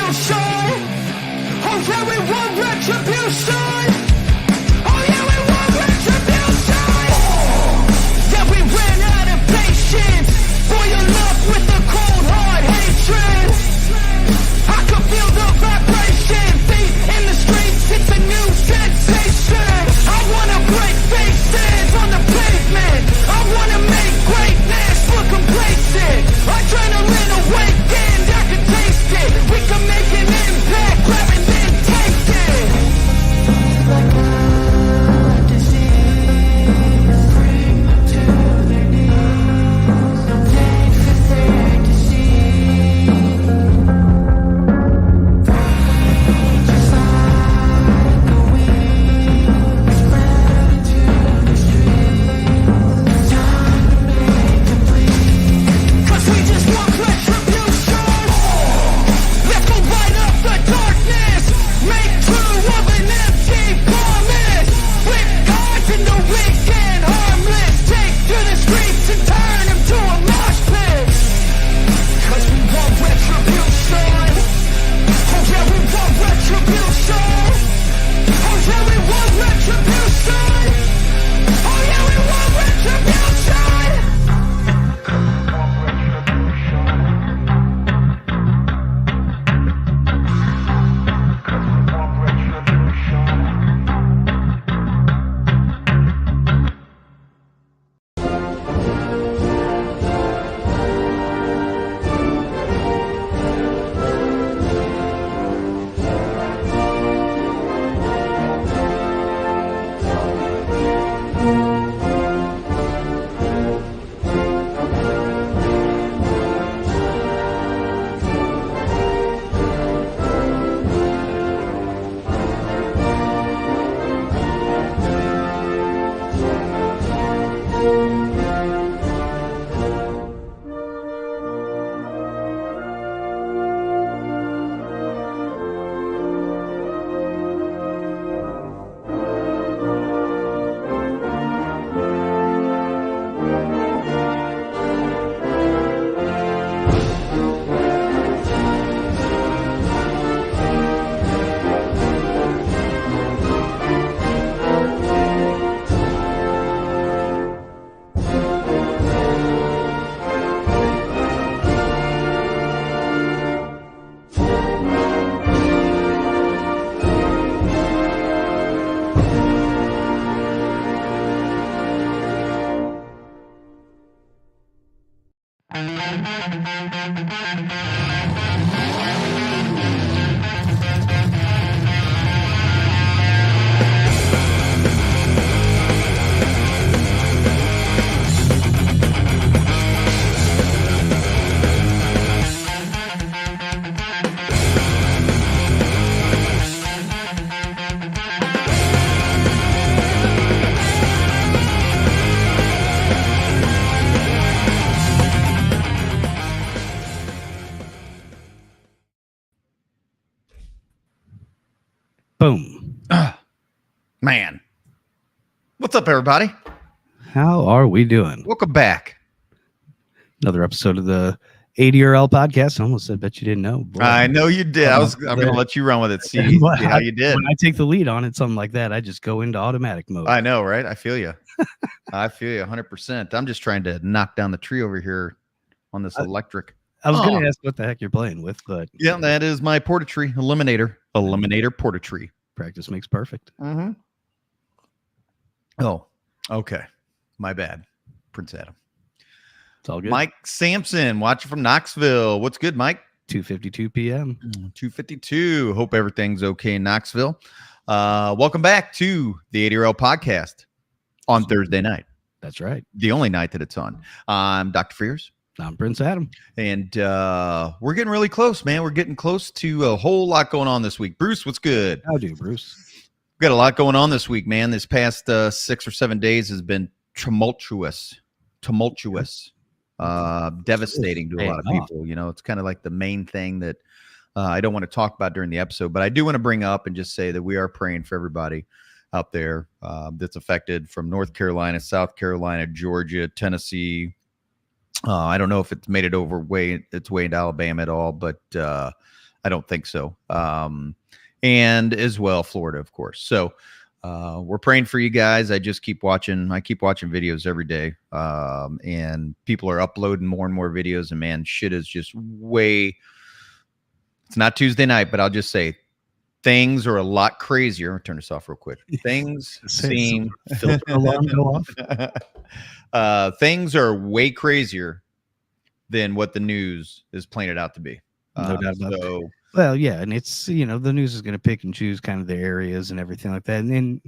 retribution. Oh yeah, we want retribution. Oh yeah, we want retribution. Yeah, we ran out of patience. Boil up with the cold hard hatred. I can feel the vibration. Feet in the streets, it's a new sensation. I wanna break faces on the pavement. I wanna make greatness look complacent. Adrenaline awakened, I can taste it. We can make an impact, grab it then take it. Like a disease, bring them to their knees. Take the thing to see. Just like the wind, spread into the streets. Time to make them bleed. 'Cause we just want retribution. Let's go light up the darkness. Make true of an empty promise. Flip gods into weak and harmless. Take to the streets and turn them to a mosh pit. 'Cause we want retribution. Oh yeah, we want retribution. Oh yeah, we want retribution. Oh yeah, we want retribution. Boom. Man. What's up, everybody? How are we doing? Welcome back. Another episode of the ADRL podcast. I almost said, bet you didn't know. Boy. I know you did. I'm going to let you run with it. See how you did. When I take the lead on it, something like that, I just go into automatic mode. I know, right? I feel you. I feel you 100%. I'm just trying to knock down the tree over here on this electric. I was going to ask what the heck you're playing with, but yeah, that is my Portatree Eliminator Portatree. Practice makes perfect. Mm-hmm. Oh, okay. My bad, Prince Adam. It's all good. Mike Sampson, watching from Knoxville. What's good, Mike? 2:52 p.m. 2:52. Hope everything's okay in Knoxville. Welcome back to the ADRL podcast on Thursday night. That's right. The only night that it's on. I'm Dr. Frears. I'm Prince Adam. And we're getting really close, man. We're getting close to a whole lot going on this week. Bruce, what's good? How do, Bruce? We've got a lot going on this week, man. This past 6 or 7 days has been tumultuous, devastating to a lot of people. You know, it's kind of like the main thing that I don't want to talk about during the episode, but I do want to bring up and just say that we are praying for everybody out there that's affected, from North Carolina, South Carolina, Georgia, Tennessee. I don't know if it's made its way into Alabama at all, but I don't think so. And as well, Florida, of course. So we're praying for you guys. I keep watching videos every day. And people are uploading more and more videos, and man, shit is just it's not Tuesday night, but I'll just say things are a lot crazier. I'll turn this off real quick. Things seem filter alarm go off. Things are way crazier than what the news is playing it out to be. No doubt about it. Well, yeah, and it's, the news is going to pick and choose kind of the areas and everything like that. And then,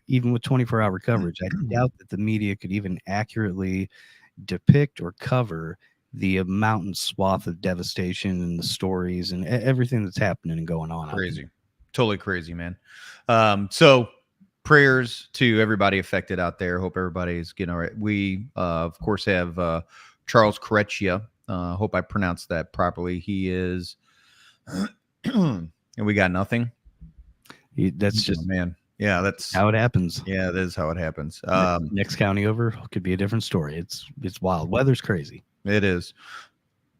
even with 24-hour coverage, I doubt that the media could even accurately depict or cover the mountain swath of devastation and the stories and everything that's happening and going on. Crazy. Totally crazy, man. So prayers to everybody affected out there. Hope everybody's getting all right. We, of course, have Charles Correcchia. Hope I pronounced that properly. He is... and we got nothing. That's just, man. Yeah, that's how it happens. Yeah, that is how it happens. Next county over could be a different story. It's wild. Weather's crazy. It is.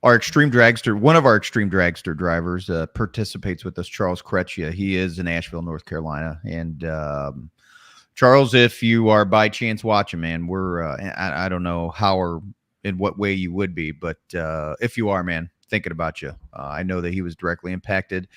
One of our extreme dragster drivers participates with us, Charles Correcchia. He is in Asheville, North Carolina. And Charles, if you are by chance watching, man, we're I don't know how or in what way you would be, but if you are, man, thinking about you. I know that he was directly impacted.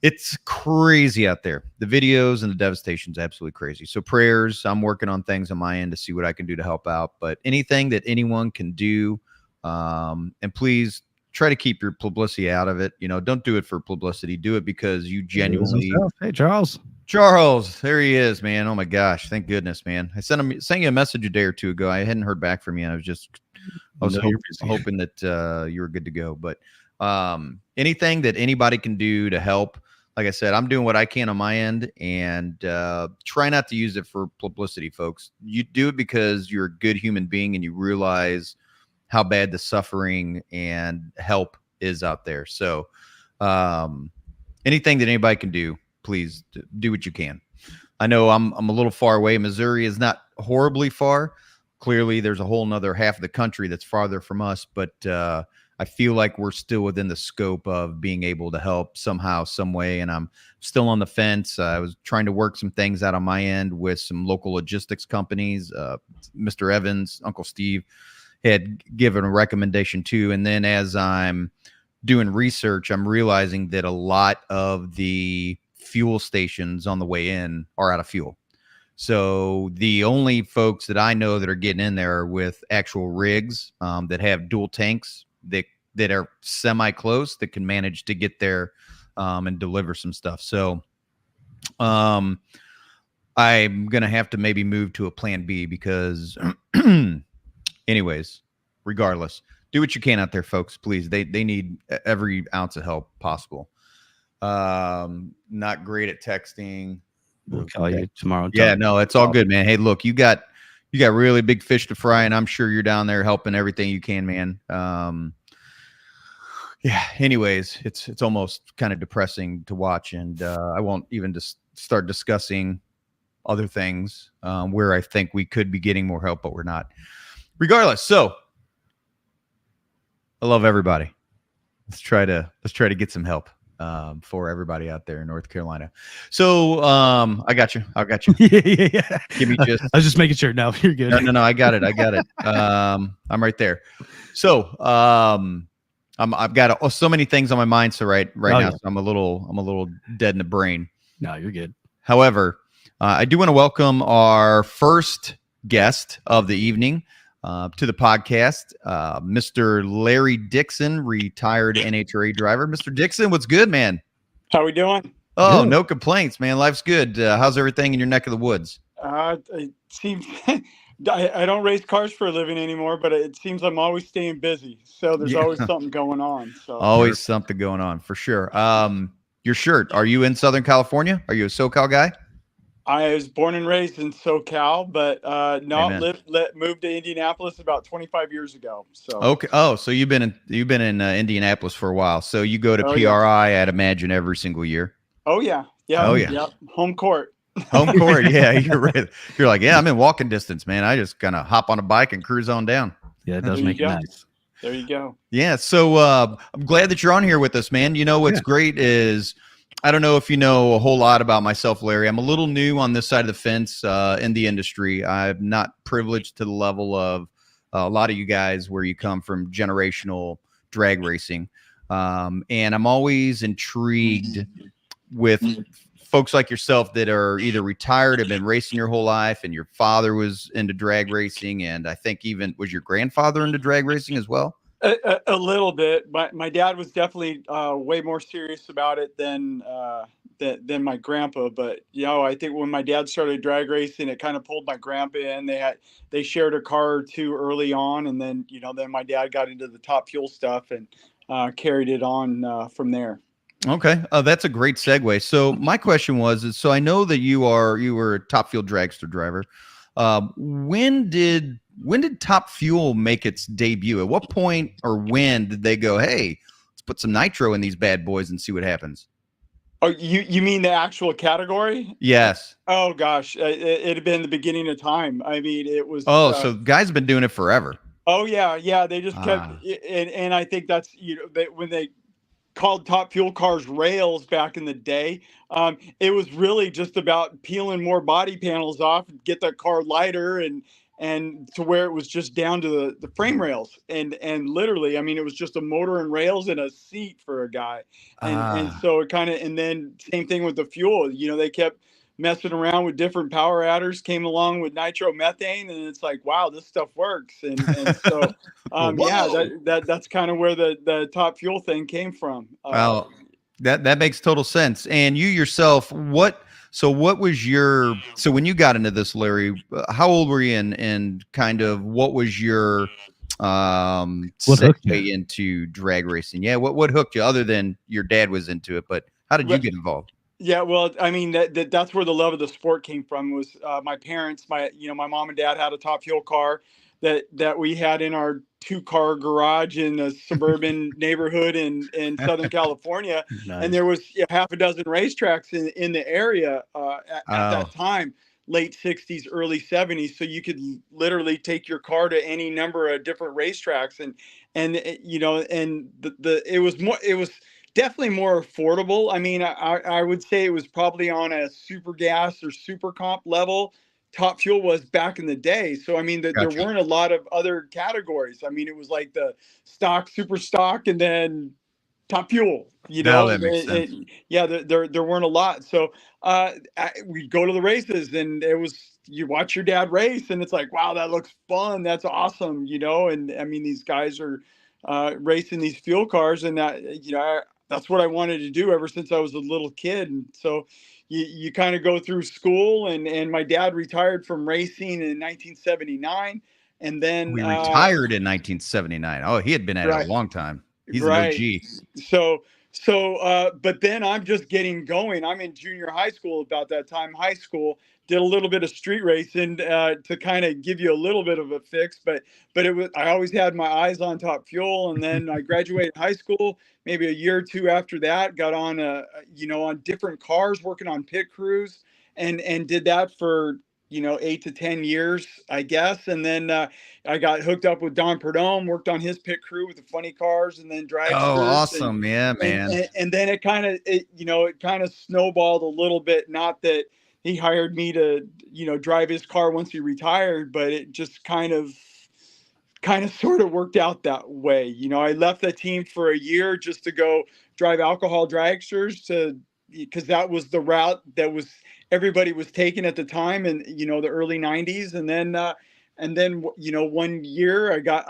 It's crazy out there. The videos and the devastation is absolutely crazy. So prayers. I'm working on things on my end to see what I can do to help out. But anything that anyone can do, and please try to keep your publicity out of it. Don't do it for publicity. Do it because you genuinely. Hey, Charles. Charles, there he is, man. Oh my gosh, thank goodness, man. I sent you a message a day or two ago. I hadn't heard back from you. I was hoping that you were good to go. But anything that anybody can do to help, like I said, I'm doing what I can on my end, and try not to use it for publicity, folks. You do it because you're a good human being and you realize how bad the suffering and help is out there. So anything that anybody can do, please do what you can. I know I'm a little far away. Missouri is not horribly far. Clearly, there's a whole nother half of the country that's farther from us, but I feel like we're still within the scope of being able to help somehow, some way, and I'm still on the fence. I was trying to work some things out on my end with some local logistics companies. Mr. Evans, Uncle Steve, had given a recommendation too, and then as I'm doing research, I'm realizing that a lot of the fuel stations on the way in are out of fuel. So the only folks that I know that are getting in there are with actual rigs that have dual tanks that are semi-close that can manage to get there and deliver some stuff. So I'm going to have to maybe move to a plan B because anyways, regardless, do what you can out there, folks, please. They need every ounce of help possible. Not great at texting. We'll call you tomorrow. Yeah, no, it's all good, man. Hey, look, you got really big fish to fry, and I'm sure you're down there helping everything you can, man. Yeah. Anyways, it's almost kind of depressing to watch, and I won't even just start discussing other things where I think we could be getting more help, but we're not. Regardless, so I love everybody. Let's try to get some help for everybody out there in North Carolina. So I got you. Yeah. Give me just. I was just making sure. No, you're good. No. I got it. I'm right there. So I've got so many things on my mind. So right now, Yeah. so I'm a little dead in the brain. No, you're good. However, I do want to welcome our first guest of the evening to the podcast, Mr. Larry Dixon, retired NHRA driver. Mr. Dixon, what's good, man? How we doing? Oh, Good. no complaints, man. Life's good. How's everything in your neck of the woods? It seems I don't race cars for a living anymore, but it seems I'm always staying busy. So there's Yeah. always something going on. So Always something going on, for sure. Your shirt, are you in Southern California? Are you a SoCal guy? I was born and raised in SoCal, but Amen. moved to Indianapolis about 25 years ago. So Okay. Oh, so you've been in Indianapolis for a while. So you go to Oh, PRI, yeah. I'd imagine, every single year. Oh yeah. Home court. Home court. Yeah, you're right. You're like, yeah, I'm in walking distance, man. I just kind of hop on a bike and cruise on down. Yeah, it does There make it you go. nice. There you go. Yeah. So I'm glad that you're on here with us, man. You know, what's great is, I don't know if you know a whole lot about myself, Larry. I'm a little new on this side of the fence in the industry. I'm not privileged to the level of a lot of you guys where you come from generational drag racing. And I'm always intrigued with folks like yourself that are either retired, have been racing your whole life, and your father was into drag racing. And I think even was your grandfather into drag racing as well? A little bit, but my dad was definitely way more serious about it than my grandpa. But I think when my dad started drag racing, it kind of pulled my grandpa in. They shared a car or two early on, and then then my dad got into the Top Fuel stuff and carried it on from there. Okay, that's a great segue. So my question was, so I know that you were a Top Fuel dragster driver. When did Top Fuel make its debut? At what point or when did they go, hey, let's put some nitro in these bad boys and see what happens? Oh, you mean the actual category? Yes. Oh gosh, it had been the beginning of time. I mean, it was. Oh, so guys have been doing it forever. Oh yeah. They just kept, and I think that's when they called Top Fuel cars rails back in the day. It was really just about peeling more body panels off and get that car lighter and to where it was just down to the frame rails and literally, I mean, it was just a motor and rails and a seat for a guy. And so it kind of, and then same thing with the fuel, they kept messing around with different power adders, came along with nitromethane, and it's like, wow, this stuff works. And so, that's kind of where the Top Fuel thing came from. Well, that makes total sense. And you yourself, what was your, so when you got into this, Larry, how old were you and kind of what was your segue into drag racing? Yeah. What hooked you other than your dad was into it, but how did you get involved? Yeah, well, I mean, that's where the love of the sport came from. Was my parents, my mom and dad had a Top Fuel car that we had in our 2-car garage in a suburban neighborhood in Southern California. Nice. And there was half a dozen racetracks in the area at that time, late 60s, early 70s. So you could literally take your car to any number of different racetracks, and it was definitely more affordable. I mean, I would say it was probably on a super gas or super comp level. Top Fuel was back in the day. So, I mean, there weren't a lot of other categories. I mean, it was like the stock, super stock, and then Top Fuel, that makes sense. There weren't a lot. So we'd go to the races and you watch your dad race and it's like, wow, that looks fun. That's awesome. And I mean, these guys are racing these fuel cars, and that's what I wanted to do ever since I was a little kid. And so you kind of go through school, and my dad retired from racing in 1979. And then we retired in 1979. Oh, he had been at it a long time. He's an OG. So, but then I'm just getting going. I'm in junior high school about that time, did a little bit of street racing to kind of give you a little bit of a fix, but I always had my eyes on Top Fuel. And then I graduated high school, maybe a year or two after that, got on on different cars, working on pit crews, and did that for 8 to 10 years, I guess. And then I got hooked up with Don Perdome, worked on his pit crew with the funny cars and then dragsters. Oh, awesome. Yeah, man. And then it kind of snowballed a little bit. Not that he hired me to, drive his car once he retired, but it just kind of sort of worked out that way. I left the team for a year just to go drive alcohol dragsters because that was the route that everybody was taking at the time in, the early 90s. And then 1 year I got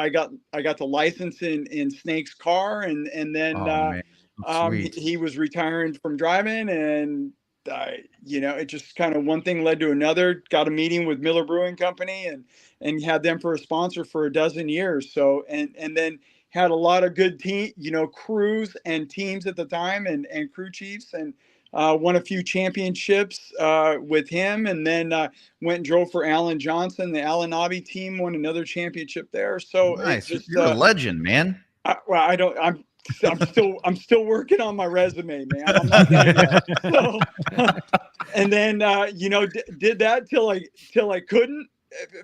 the license in Snake's car, and then he was retiring from driving, and it just kind of one thing led to another. Got a meeting with Miller Brewing Company and had them for a sponsor for a dozen years. So and then had a lot of good crews and teams at the time, and crew chiefs, and won a few championships with him, and then went and drove for Alan Johnson. The Alan Nobby team won another championship there. So nice. You're a legend, man. I'm still working on my resume, man. I'm not done yet. So, and then did that till I couldn't,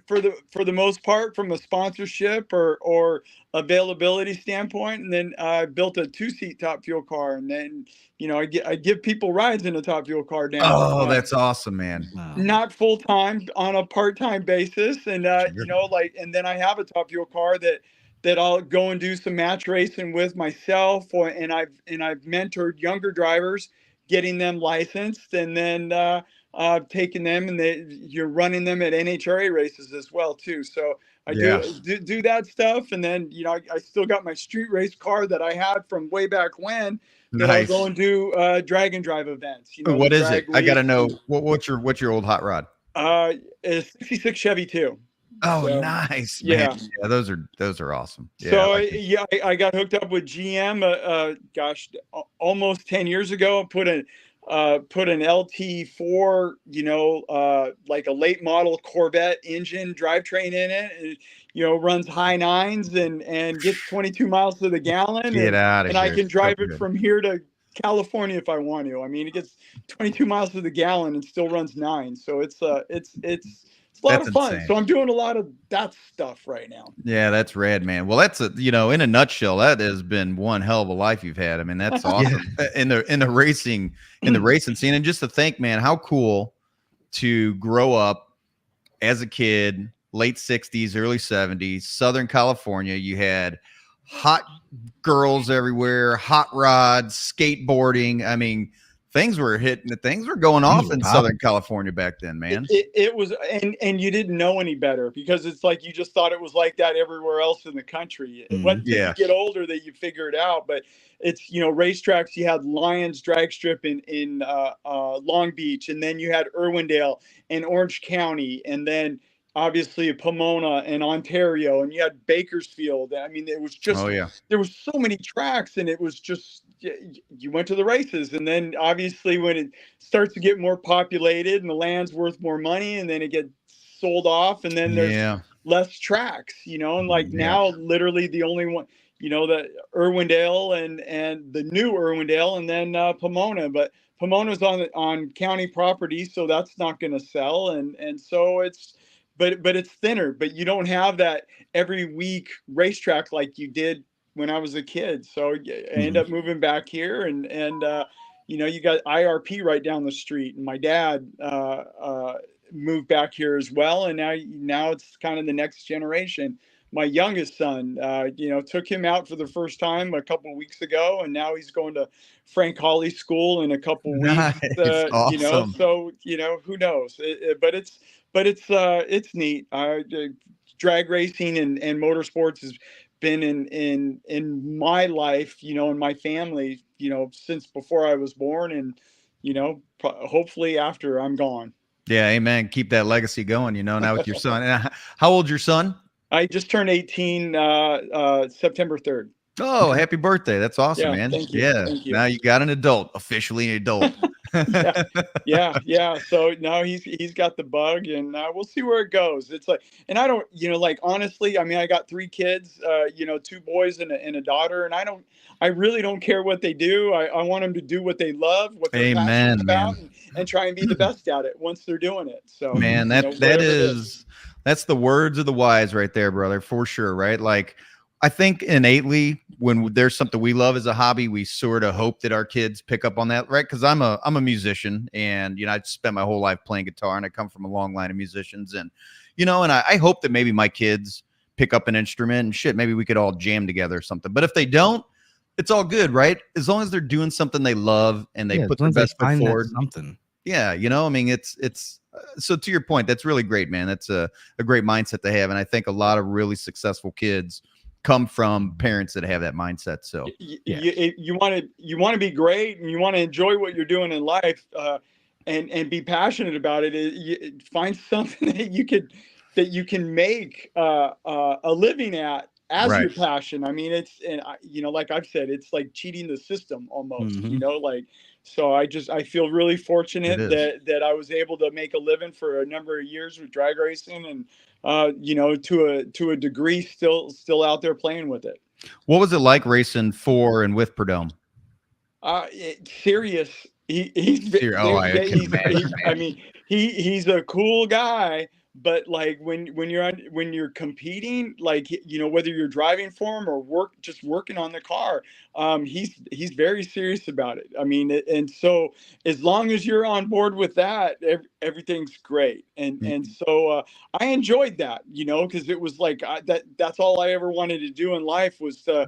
for the most part, from a sponsorship or availability standpoint. And then I built a 2-seat Top Fuel car, and then I give people rides in a Top Fuel car now. Oh, that's awesome, man. Wow. Not full time, on a part-time basis, and Sure. and then I have a Top Fuel car that I'll go and do some match racing with myself, and I've mentored younger drivers, getting them licensed, and then taking them, and you're running them at NHRA races as well too. So I Yeah. do that stuff, and then I still got my street race car that I had from way back when, that I'll Nice. go and do drag and drive events. What the is it? drag I gotta leagues know. and- What's your old hot rod? a 66 Chevy too. Oh, So, nice, yeah. man. Yeah, those are awesome. Yeah, So like it. I got hooked up with GM. Almost 10 years ago. Put an LT4, like a late model Corvette engine drivetrain in it. It, runs high nines and gets 22 miles to the gallon. Get out of and here. I can So drive it good. from here to California if I want to. I mean, it gets 22 miles to the gallon and still runs 9. So it's a lot That's of fun. insane. So I'm doing a lot of that stuff right now. Yeah, that's rad, man. Well, that's in a nutshell, that has been one hell of a life you've had. I mean, that's awesome. in the racing scene. And just to think, man, how cool to grow up as a kid, late 60s, early 70s, Southern California. You had hot girls everywhere, hot rods, skateboarding. I mean, things were going off in Southern California back then, man. It was, and you didn't know any better, because it's like you just thought it was like that everywhere else in the country. It wasn't until you get older that you figure it out. But it's, racetracks. You had Lions drag strip in Long Beach, and then you had Irwindale and Orange County, and then obviously Pomona and Ontario, and you had Bakersfield. I mean, it was just, there was so many tracks, and it was just, you went to the races. And then obviously when it starts to get more populated and the land's worth more money, and then it gets sold off, and then there's less tracks, and like now literally the only one, the Irwindale and the new Irwindale, and then Pomona. But Pomona's on county property, so that's not going to sell. And so it's, but it's thinner, but you don't have that every week racetrack like you did when I was a kid. So I end up moving back here, and you got IRP right down the street, and my dad moved back here as well. And now it's kind of the next generation. My youngest son, took him out for the first time a couple of weeks ago, and now he's going to Frank Hawley School in a couple of weeks. Awesome. So who knows? But it's neat. Drag racing and motorsports has been in my life, in my family, since before I was born, and hopefully after I'm gone. Yeah, amen. Keep that legacy going. Now with your son. How old's your son? I just turned 18 September 3rd. Oh, happy birthday. That's awesome, Yeah, man. thank you, Yeah. thank you. Now you got an adult, officially an adult. Yeah. So now he's got the bug, and we'll see where it goes. It's like, and I don't, like, honestly, I mean, I got 3 kids, 2 boys and a daughter, and I really don't care what they do. I want them to do what they love, what they're passionate about, and try and be the best at it once they're doing it. So, man, that's the words of the wise right there, brother, for sure. Right. Like, I think innately when there's something we love as a hobby, we sort of hope that our kids pick up on that. Right. Cause I'm a musician, and, I spent my whole life playing guitar, and I come from a long line of musicians, and, and I hope that maybe my kids pick up an instrument, and shit, maybe we could all jam together or something. But if they don't, it's all good. Right. As long as they're doing something they love, and they put their best foot forward. Something. Yeah. I mean, it's so to your point, that's really great, man. That's a great mindset to have. And I think a lot of really successful kids come from parents that have that mindset. So you want to be great, and you want to enjoy what you're doing in life, and be passionate about it. Find something that you can make a living at as your passion. I mean, like I've said, it's like cheating the system almost, so I feel really fortunate that I was able to make a living for a number of years with drag racing, and to a degree still out there playing with it. What was it like racing for and with Perdome? Serious. He's a cool guy, but like when you're competing, like, you know, whether you're driving for him or just working on the car, he's very serious about it. I mean, and so as long as you're on board with that, everything's great. And so I enjoyed that, you know, because it was like that's all I ever wanted to do in life was to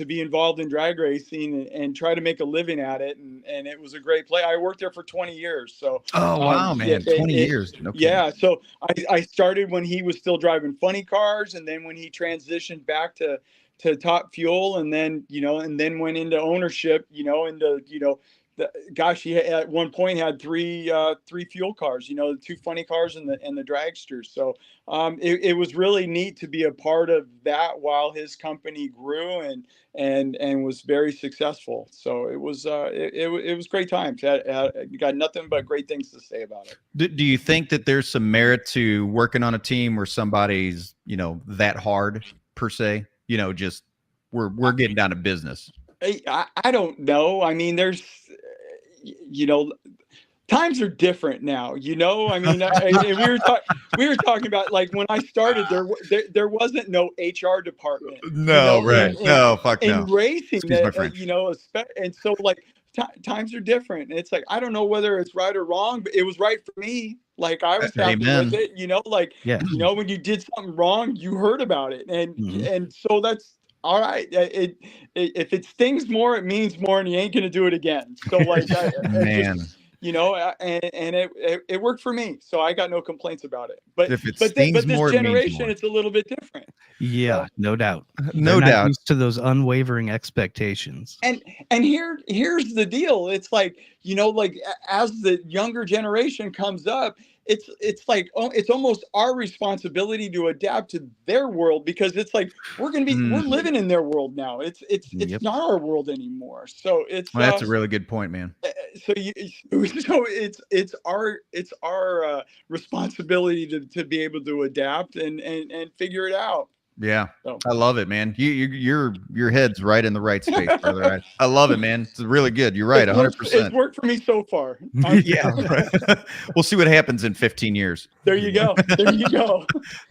be involved in drag racing and try to make a living at it. And it was a great play. I worked there for 20 years. So, oh, wow, man. 20 years. No kidding. Yeah. So I started when he was still driving funny cars. And then when he transitioned back to Top Fuel, and then, you know, and then went into ownership, you know, into, you know, gosh, he at one point had three fuel cars, you know, the 2 funny cars and the dragsters. So it was really neat to be a part of that while his company grew and was very successful. So it was great times. Got nothing but great things to say about it. Do you think that there's some merit to working on a team where somebody's, you know, that hard per se, you know, just we're getting down to business? I don't know. I mean, there's, you know, times are different now, you know. I mean, we were talking about, like, when I started, there wasn't no HR department. No, you know, right? In racing, you know, and so like times are different. It's like, I don't know whether it's right or wrong, but it was right for me. Like, I was happy with it, you know. Like, you know, when you did something wrong, you heard about it, and so that's. All right. If it stings more, it means more, and you ain't going to do it again. So, like, man, just, you know, and it worked for me. So I got no complaints about it. But if it this more, generation, it's a little bit different. Yeah, no doubt. No doubt. Used to those unwavering expectations. And here's the deal. It's like, you know, like, as the younger generation comes up, it's like, it's almost our responsibility to adapt to their world, because it's like we're living in their world now. It's not our world anymore. So it's that's a really good point, man. So it's our responsibility to be able to adapt and figure it out. Yeah, I love it, man. Your head's right in the right space, brother. I love it, man. It's really good. You're right, 100%. It's worked for me so far. Yeah, right. We'll see what happens in 15 years. There you go.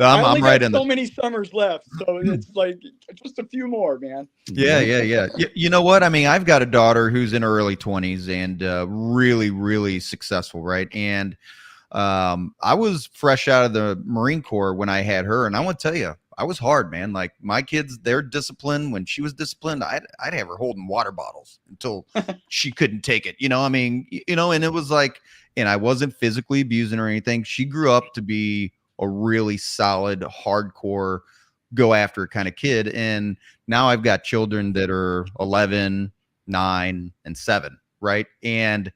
I'm right in so many summers left, so it's like just a few more, man. Yeah. You know what? I mean, I've got a daughter who's in her early 20s and really, really successful, right? And I was fresh out of the Marine Corps when I had her, and I want to tell you, I was hard, man. Like, my kids, they're disciplined. When she was disciplined, I'd have her holding water bottles until she couldn't take it. You know, I mean, you know, and it was like, and I wasn't physically abusing her or anything. She grew up to be a really solid, hardcore, go after kind of kid. And now I've got children that are 11, 9, and 7, right? And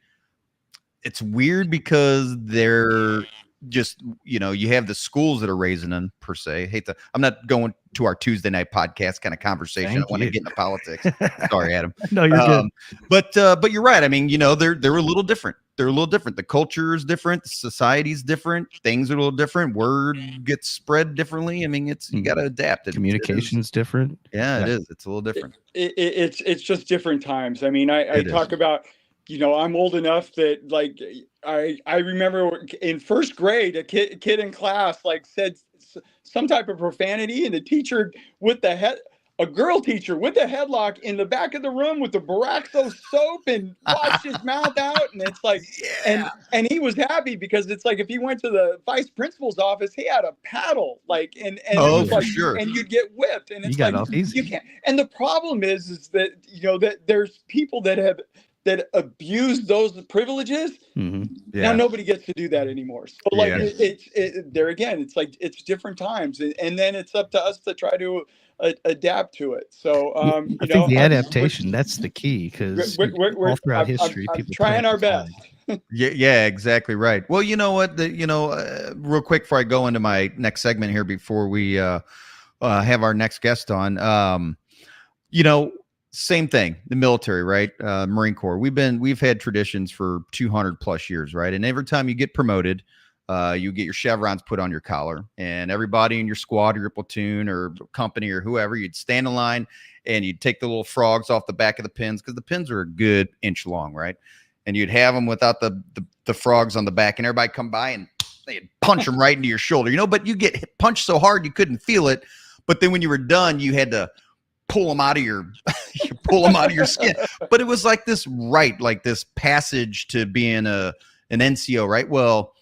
it's weird because they're just, you know, you have the schools that are raising them per se. I'm not going to our Tuesday night podcast kind of conversation. I want to get into politics. Sorry, Adam. No, you're good. But you're right. I mean, you know, they're a little different. They're a little different. The culture is different. Society's different. Things are a little different. Word gets spread differently. I mean, you got to adapt. Communication's different. Yeah, it is. It's a little different. It's just different times. I mean, I talk about, you know, I'm old enough that, like, I remember in first grade, a kid in class, like, said some type of profanity, and the teacher a girl teacher with a headlock in the back of the room with the Boraxo soap and washed his mouth out. And it's like, and he was happy because it's like, if he went to the vice principal's office, he had a paddle, like, and it was like, sure. And you'd get whipped. And it's like, you can't. And the problem is that, you know, that there's people that abuse those privileges. Now nobody gets to do that anymore. So, like, there again, it's like, it's different times, and then it's up to us to try to adapt to it. So I think the adaptation, that's the key, because all throughout history, people trying our best. Yeah, exactly right. Well, you know what, real quick before I go into my next segment here, before we have our next guest on, you know, same thing, the military, right? Marine Corps. We've had traditions for 200 plus years, right? And every time you get promoted, you get your chevrons put on your collar, and everybody in your squad or your platoon or company or whoever, you'd stand in line and you'd take the little frogs off the back of the pins, because the pins are a good inch long, right? And you'd have them without the frogs on the back, and everybody come by and they'd punch them right into your shoulder, you know, but you get punched so hard you couldn't feel it. But then when you were done, you had to pull them out of your skin. But it was like this like this passage to being an NCO, right? Well,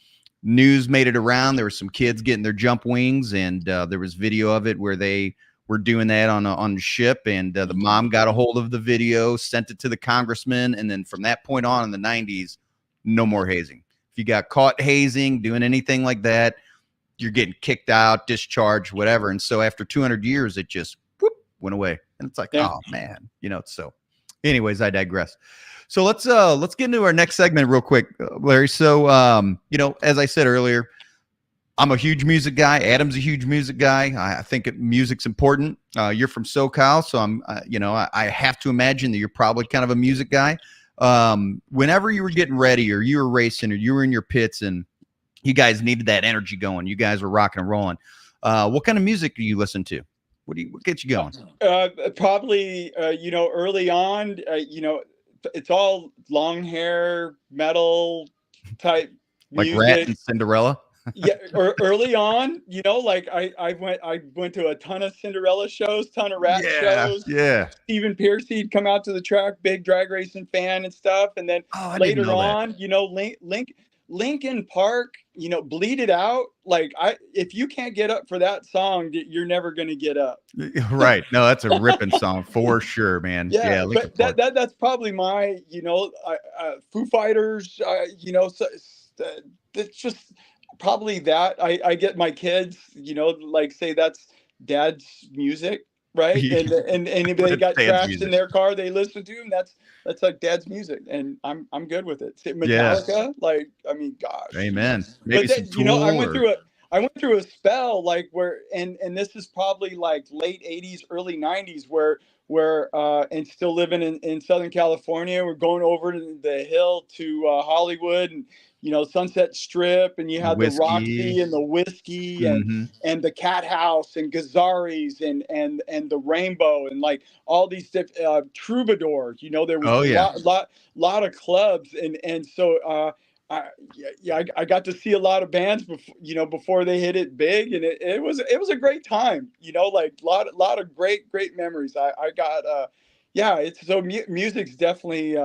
news made it around. There were some kids getting their jump wings, and there was video of it where they were doing that on the ship, and the mom got a hold of the video, sent it to the congressman, and then from that point on in the 90s, no more hazing. If you got caught hazing, doing anything like that, you're getting kicked out, discharged, whatever. And so after 200 years, it just went away. And it's like, oh man, you know. So anyways, I digress. So let's get into our next segment real quick, Larry. So you know, as I said earlier, I'm a huge music guy. Adam's a huge music guy. I think music's important. You're from SoCal, so I'm you know, I have to imagine that you're probably kind of a music guy. Whenever you were getting ready, or you were racing, or you were in your pits, and you guys needed that energy going, you guys were rocking and rolling, what kind of music do you listen to? What gets you going? Probably you know, early on, you know, it's all long hair metal type like music. Rat and Cinderella. Yeah, or early on, you know, like I went to a ton of Cinderella shows, ton of Rat shows. Yeah. Stephen Piercy'd come out to the track, big drag racing fan and stuff. And then later on, you know, Linkin Park, you know, Bleed It Out. Like if you can't get up for that song, you're never gonna get up. Right. No, that's a ripping song for sure, man. Yeah, but that's probably my, you know, Foo Fighters. You know, so it's just probably that. I get my kids, you know, like say that's dad's music, right? Yeah. And if they got tracks in their car they listen to, and that's like dad's music, and I'm good with it. Metallica, like, I mean, gosh, amen. Maybe but then, you know, I went through a spell like where, and this is probably like late 80s, early 90s, where and still living in Southern California, we're going over to the hill to Hollywood, and you know, Sunset Strip, and you had the Roxy and the Whiskey and the Cat House and Gazzari's and the Rainbow, and like all these Troubadour. You know, there was a lot of clubs, and so I got to see a lot of bands before they hit it big, and it was a great time. You know, like lot of great memories. I got it's so music's definitely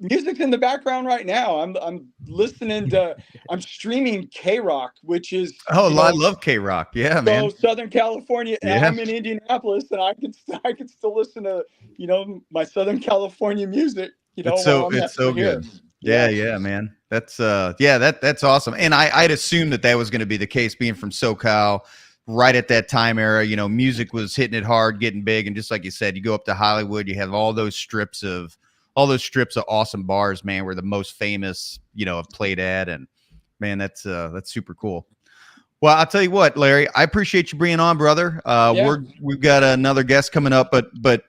music's in the background right now. I'm listening to, I'm streaming K-Rock, which is I love K-Rock. Yeah, man. So Southern California. Yeah. I'm in Indianapolis, and I can still listen to, you know, my Southern California music. You know, it's so good. Yeah, man. That's that's awesome. And I'd assume that was going to be the case, being from SoCal. Right at that time era, you know, music was hitting it hard, getting big, and just like you said, you go up to Hollywood, you have all those strips of awesome bars, man, where the most famous, you know, have played at, and man, that's super cool. Well, I'll tell you what, Larry, I appreciate you bringing on, brother. We've got another guest coming up, but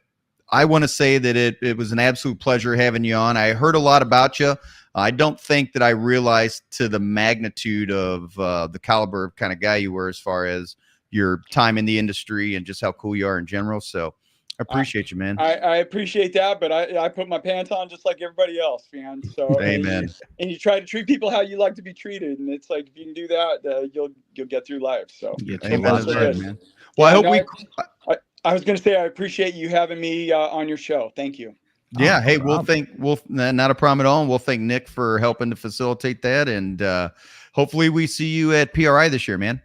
I want to say that it was an absolute pleasure having you on. I heard a lot about you. I don't think that I realized to the magnitude of the caliber of kind of guy you were, as far as your time in the industry and just how cool you are in general. So I appreciate you, man. I appreciate that, but I put my pants on just like everybody else, man. So amen. And you try to treat people how you like to be treated, and it's like, if you can do that, you'll get through life. So amen, man. Well, I was going to say, I appreciate you having me on your show. Thank you. Yeah. Hey, not a problem at all. And we'll thank Nick for helping to facilitate that. And hopefully we see you at PRI this year, man.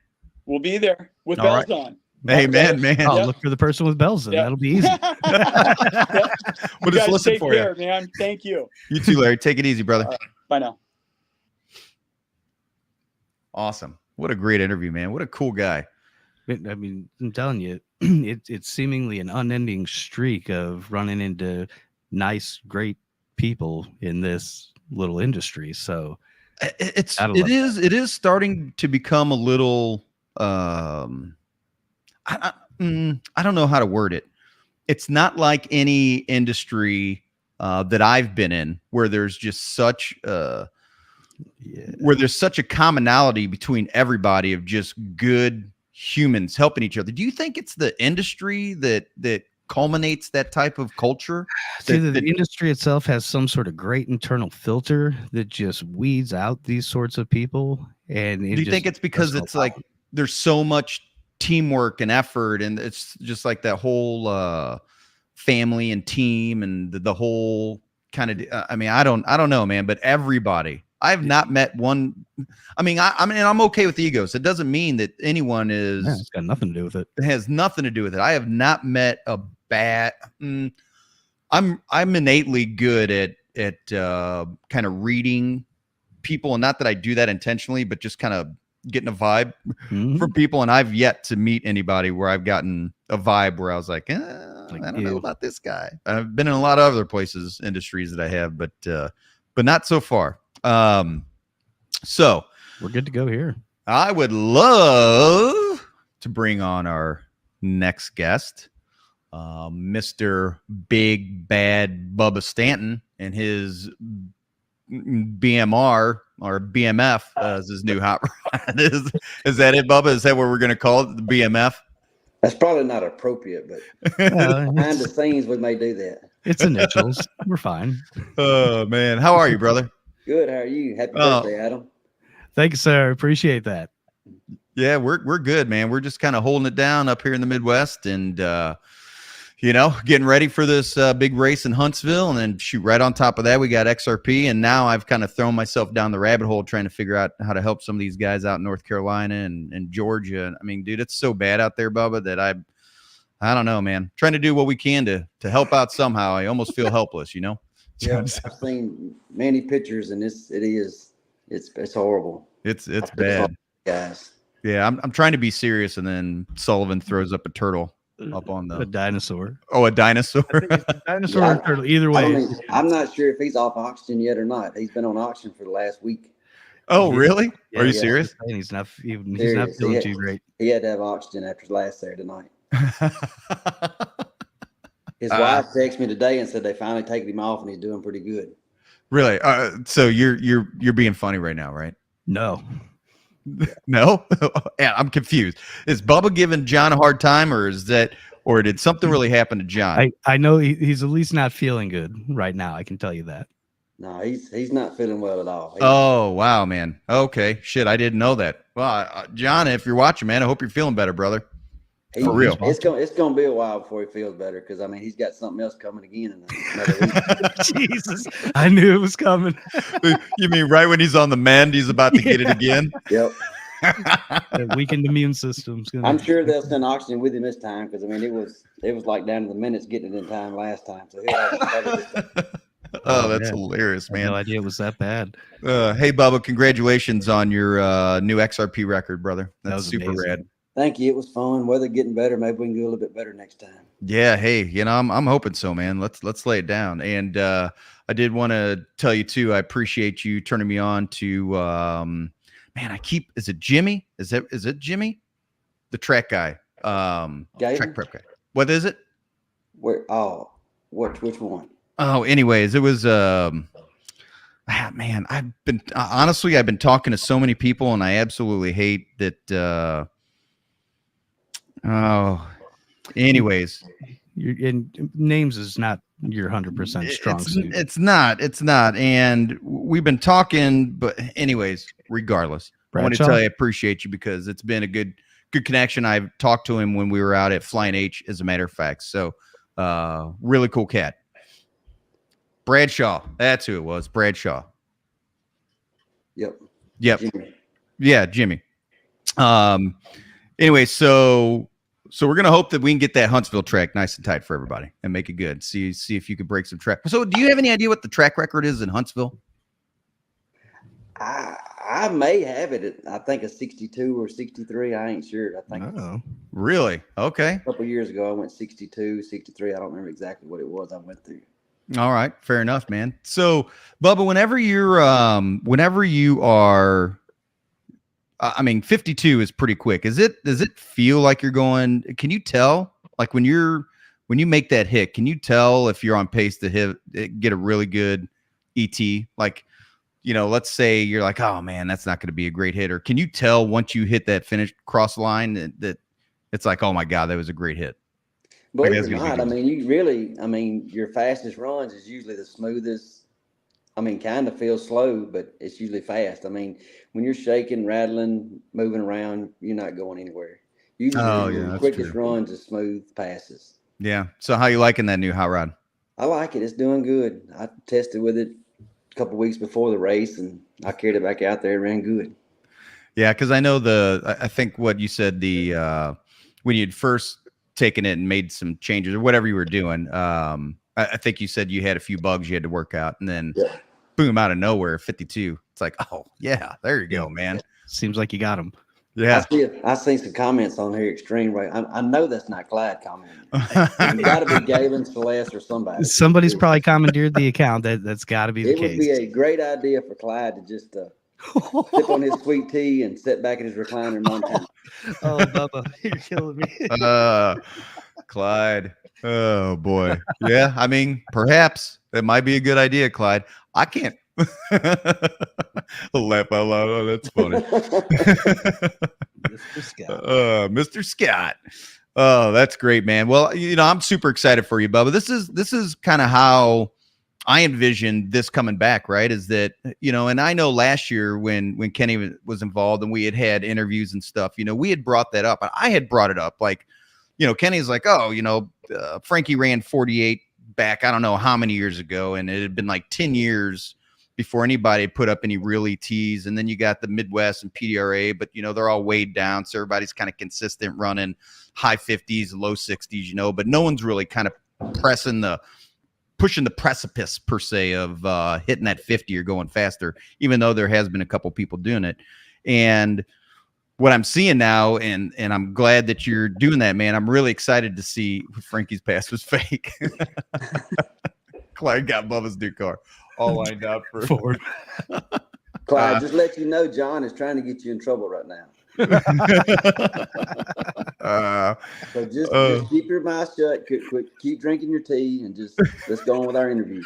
We'll be there with bells on. Hey, man. Look for the person with bells. That'll be easy. We'll just listen for you, man. Thank you. You too, Larry. Take it easy, brother. Bye now. Awesome. What a great interview, man. What a cool guy. I mean, I'm telling you, it's seemingly an unending streak of running into nice, great people in this little industry. So it is starting to become a little I don't know how to word it. It's not like any industry that I've been in where there's just such where there's such a commonality between everybody of just good humans helping each other. Do you think it's the industry that culminates that type of culture? See, the industry itself has some sort of great internal filter that just weeds out these sorts of people. And do you think it's because it's like there's so much teamwork and effort, and it's just like that whole family and team and the whole kind of I mean, I don't know, man, but everybody, I've not met one. I mean, I'm okay with egos. It doesn't mean that anyone is. It's got nothing to do with it. It has nothing to do with it. I have not met a bad. I'm innately good at kind of reading people, and not that I do that intentionally, but just kind of getting a vibe from people. And I've yet to meet anybody where I've gotten a vibe where I was like, I don't know about this guy. I've been in a lot of other places, industries that I have, but not so far. So we're good to go here. I would love to bring on our next guest, Mr. Big Bad Bubba Stanton, and his BMR or BMF as his new hot rod. Is that it, Bubba? Is that what we're going to call it, the BMF? That's probably not appropriate, but behind the scenes we may do that. It's initials. We're fine. Oh man, how are you, brother? Good. How are you? Happy birthday, Adam. Thank you, sir. Appreciate that. Yeah, we're good, man. We're just kind of holding it down up here in the Midwest, and getting ready for this big race in Huntsville, and then shoot, right on top of that, we got XRP, and now I've kind of thrown myself down the rabbit hole trying to figure out how to help some of these guys out in North Carolina and Georgia. I mean, dude, it's so bad out there, Bubba, that I don't know, man. Trying to do what we can to help out somehow. I almost feel helpless, you know? Yeah, I've seen many pictures, and it's horrible. It's bad, guys. Yeah, I'm trying to be serious, and then Sullivan throws up a turtle up on a dinosaur. Oh, a dinosaur. Dinosaur or turtle, either way. I'm not sure if he's off oxygen yet or not. He's been on oxygen for the last week. Oh, really? Yeah, Are you serious? He's not feeling too great. He had to have oxygen after his last Saturday night. His wife texted me today and said they finally taken him off and he's doing pretty good. Really? So you're being funny right now, right? No. No? Yeah, I'm confused. Is Bubba giving John a hard time, or did something really happen to John? I know he's at least not feeling good right now. I can tell you that. No, he's not feeling well at all. Oh, wow, man. Okay. Shit, I didn't know that. Well, John, if you're watching, man, I hope you're feeling better, brother. For real. It's going to be a while before he feels better, because, I mean, he's got something else coming again in another week. Jesus. I knew it was coming. You mean right when he's on the mend, he's about to get it again? Yep. Weakened immune system's gonna. I'm sure they'll send oxygen with him this time, because, I mean, it was like down to the minutes getting it in time last time. So he'll have to cover this time. Oh, that's hilarious, man. No idea it was that bad. Hey, Bubba, congratulations on your new XRP record, brother. That's super amazing. rad. Thank you. It was fun. Weather getting better. Maybe we can do a little bit better next time. Yeah. Hey, I'm hoping so, man. Let's lay it down. And I did want to tell you too, I appreciate you turning me on to is it Jimmy? Is it Jimmy? The track guy. Track prep guy. What is it? Which one? Oh, anyways, it was man, I've been talking to so many people, and I absolutely hate that anyways, names is not your 100% strong suit. It's not, and we've been talking, but anyways, regardless, I want to tell you I appreciate you, because it's been a good connection. I've talked to him when we were out at Flying H, as a matter of fact. So really cool cat. Bradshaw, that's who it was. Bradshaw. Yep. Jimmy. Yeah, Jimmy. Anyway, so we're gonna hope that we can get that Huntsville track nice and tight for everybody and make it good. See if you could break some track. So, do you have any idea what the track record is in Huntsville? I may have it. I think a 62 or 63. I ain't sure. I think. Oh, really? Okay. A couple of years ago, I went 62, 63. I don't remember exactly what it was I went through. All right, fair enough, man. So, Bubba, whenever you are, I mean, 52 is pretty quick. Does it feel like you're going? Can you tell, like when you make that hit, can you tell if you're on pace to get a really good ET? Like, let's say you're like, oh man, that's not going to be a great hit. Or can you tell once you hit that finish cross line that it's like, oh my God, that was a great hit? Believe it or not, I mean, your fastest runs is usually the smoothest. I mean, kind of feels slow, but it's usually fast. I mean, when you're shaking, rattling, moving around, you're not going anywhere. Usually, the quickest runs is smooth passes. Yeah. So, how you liking that new hot rod? I like it. It's doing good. I tested with it a couple of weeks before the race, and I carried it back out there and ran good. Yeah, because I know I think what you said, when you'd first taken it and made some changes or whatever you were doing, I think you said you had a few bugs you had to work out, and then boom, out of nowhere, 52. It's like, oh yeah, there you go, man. Seems like you got them. Yeah. I seen some comments on here, Extreme Right. I know that's not Clyde commenting. It's got to be Galen, Celeste, or somebody. Somebody's probably commandeered the account. That's got to be the case. It would be a great idea for Clyde to just sip on his sweet tea and sit back in his recliner in Montana. Oh, Bubba, you're killing me. Clyde. Oh boy. Yeah. I mean, perhaps that might be a good idea, Clyde. I can't laugh out loud. Oh, that's funny. Mr. Scott. Mr. Scott. Oh, that's great, man. Well, I'm super excited for you, Bubba. This is kind of how I envisioned this coming back, right? Is that, and I know last year when Kenny was involved and we had interviews and stuff, we had brought that up. I had brought it up. Like, Kenny's like, oh, Frankie ran 48 back, I don't know how many years ago. And it had been like 10 years before anybody had put up any real ETs. And then you got the Midwest and PDRA, but, they're all weighed down. So everybody's kind of consistent running high 50s, low 60s, but no one's really kind of pushing the precipice per se of hitting that 50 or going faster, even though there has been a couple people doing it. And what I'm seeing now, and I'm glad that you're doing that, man. I'm really excited to see Frankie's pass was fake. Clyde got Bubba's new car all lined up for Ford. Clyde, just let you know, John is trying to get you in trouble right now. So just keep your mouth shut, keep drinking your tea, and just let's go on with our interview.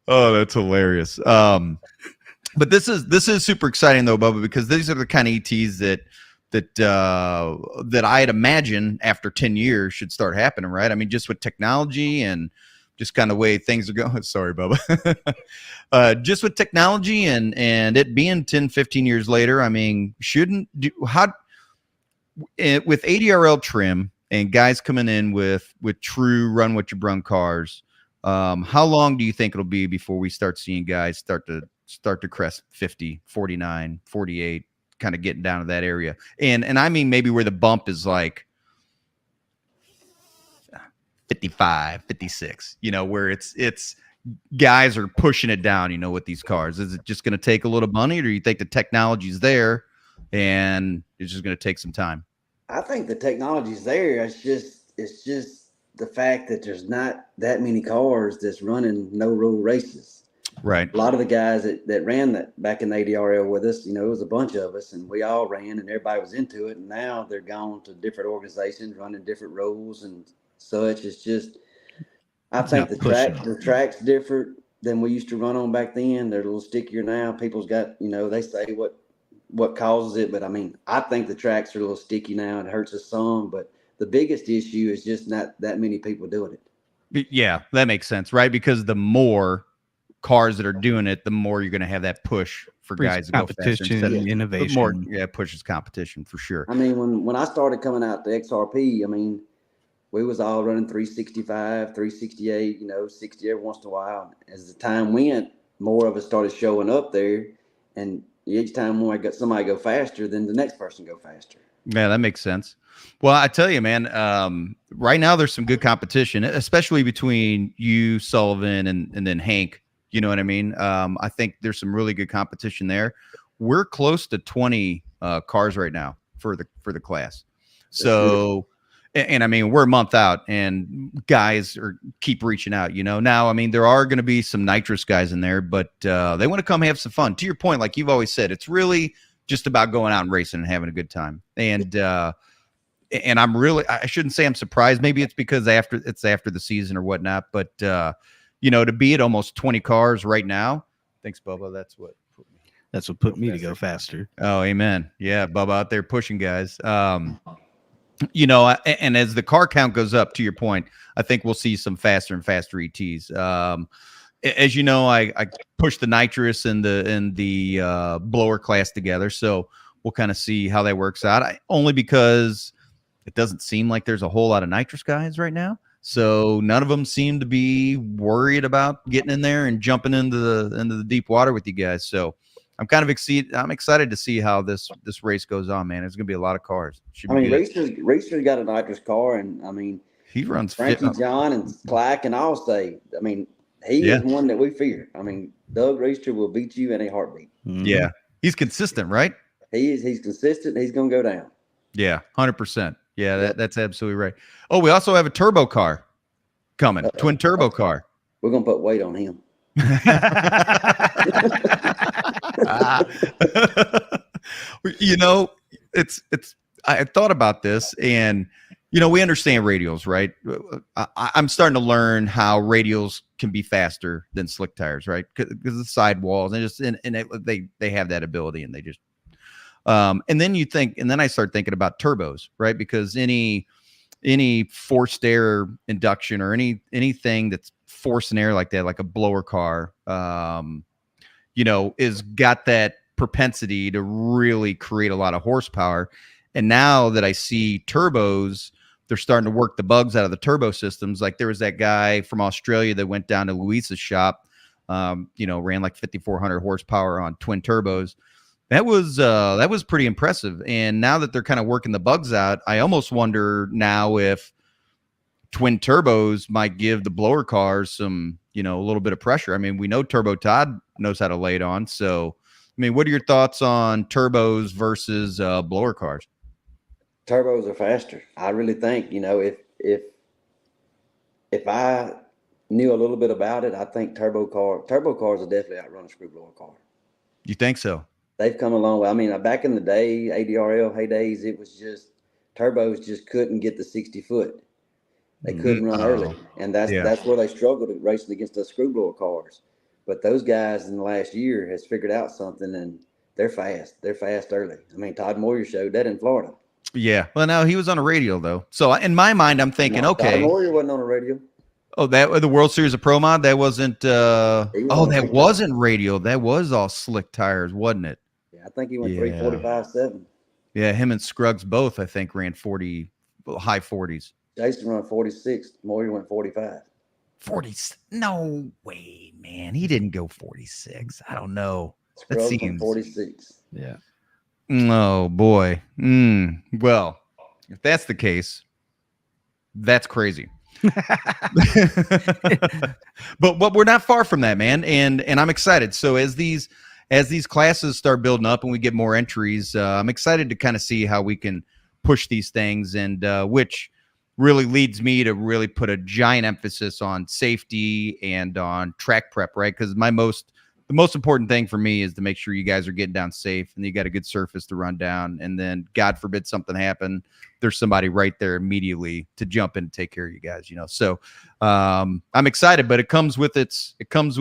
Oh, that's hilarious. But this is super exciting though, Bubba, because these are the kind of ETs that I'd imagine after 10 years should start happening, right? I mean, just with technology and just kind of way things are going. Sorry, Bubba. Just with technology and it being 10, 15 years later, I mean, with ADRL trim and guys coming in with true run what you brung cars, how long do you think it'll be before we start seeing guys start to crest 50, 49, 48, kind of getting down to that area? And I mean, maybe where the bump is like 55, 56, where it's guys are pushing it down, with these cars. Is it just going to take a little money, or do you think the technology's there and it's just going to take some time? I think the technology's there. It's just the fact that there's not that many cars that's running no rule races. Right. A lot of the guys that ran that back in the ADRL with us, it was a bunch of us, and we all ran, and everybody was into it. And now they're gone to different organizations, running different rules and such. It's just, I think the track's different than we used to run on back then. They're a little stickier now. People's got, they say what causes it, but I mean, I think the tracks are a little sticky now. It hurts us some, but the biggest issue is just not that many people doing it. Yeah, that makes sense, right? Because the more cars that are doing it, the more you're going to have that push for guys to go faster. Competition, innovation. More, pushes competition for sure. I mean, when I started coming out to XRP, I mean, we was all running 365, 368, 60 every once in a while. As the time went, more of us started showing up there, and each time when I got somebody go faster, then the next person go faster. Yeah, that makes sense. Well, I tell you, man, right now there's some good competition, especially between you, Sullivan, and then Hank. You know what I mean? I think there's some really good competition there. We're close to 20 cars right now for the class. So, and I mean, we're a month out, and guys keep reaching out. Now, I mean, there are going to be some nitrous guys in there, but they want to come have some fun. To your point, like you've always said, it's really just about going out and racing and having a good time. And I'm really, I shouldn't say I'm surprised. Maybe it's because after the season or whatnot, but to be at almost 20 cars right now. Thanks, Bubba. That's what put me to go faster. Oh, amen. Yeah, Bubba out there pushing guys. you know, and as the car count goes up, to your point, I think we'll see some faster and faster ETs. As you know, I push the nitrous and the blower class together, so we'll kind of see how that works out. Only because it doesn't seem like there's a whole lot of nitrous guys right now, so none of them seem to be worried about getting in there and jumping into the deep water with you guys. So I'm kind of excited. I'm excited to see how this race goes on, man. There's going to be a lot of cars. I mean, Reester's got a nitrous car, and I mean, he runs Frankie John and Clack and all say. I mean, he is one that we fear. I mean, Doug Reester will beat you in a heartbeat. Yeah, he's consistent, right? He is. He's consistent. He's going to go down. Yeah, 100%. Yeah, that's absolutely right. Oh, we also have a turbo car coming, twin turbo car. We're going to put weight on him. You know, I thought about this, and you know, we understand radials, right? I'm starting to learn how radials can be faster than slick tires, right? Because the sidewalls and they have that ability, and they just and then I start thinking about turbos, right? Because any forced air induction or anything that's forcing air like that, like a blower car, you know, is got that propensity to really create a lot of horsepower. And now that I see turbos, they're starting to work the bugs out of the turbo systems. Like there was that guy from Australia that went down to Luis's shop, you know, ran like 5,400 horsepower on twin turbos. That was pretty impressive. And now that they're kind of working the bugs out, I almost wonder now if twin turbos might give the blower cars some, you know, a little bit of pressure. I mean, we know Turbo Todd knows how to lay it on. So, I mean, what are your thoughts on turbos versus blower cars? Turbos are faster. I really think, you know, if I knew a little bit about it, I think turbo cars will definitely outrun a screw blower car. You think so? They've come a long way. I mean, back in the day, ADRL heydays, it was just turbos just couldn't get the 60 foot. They couldn't run early, and that's where they struggled at racing against those screw blower cars. But those guys in the last year has figured out something, and they're fast. They're fast early. I mean, Todd Moyer showed that in Florida. Yeah. Well, now he was on a radio though, so in my mind, I'm thinking, okay. Todd Moyer wasn't on a radio. Oh, that the World Series of Pro Mod, that wasn't. That wasn't radio. That was all slick tires, wasn't it? Yeah, I think he went 3:45.7. Yeah, him and Scruggs both, I think, ran 40, high 40s. Jason ran 46. Moyer went 45. 40? No way, man. He didn't go 46. I don't know. That seems 46. Yeah. Oh boy. Well, if that's the case, that's crazy. but we're not far from that, man. And I'm excited. So as these classes start building up and we get more entries, I'm excited to kind of see how we can push these things, and which really leads me to really put a giant emphasis on safety and on track prep, right? Because the most important thing for me is to make sure you guys are getting down safe and you got a good surface to run down. And then God forbid something happen, there's somebody right there immediately to jump in and take care of you guys, you know? So I'm excited, but it comes with its things.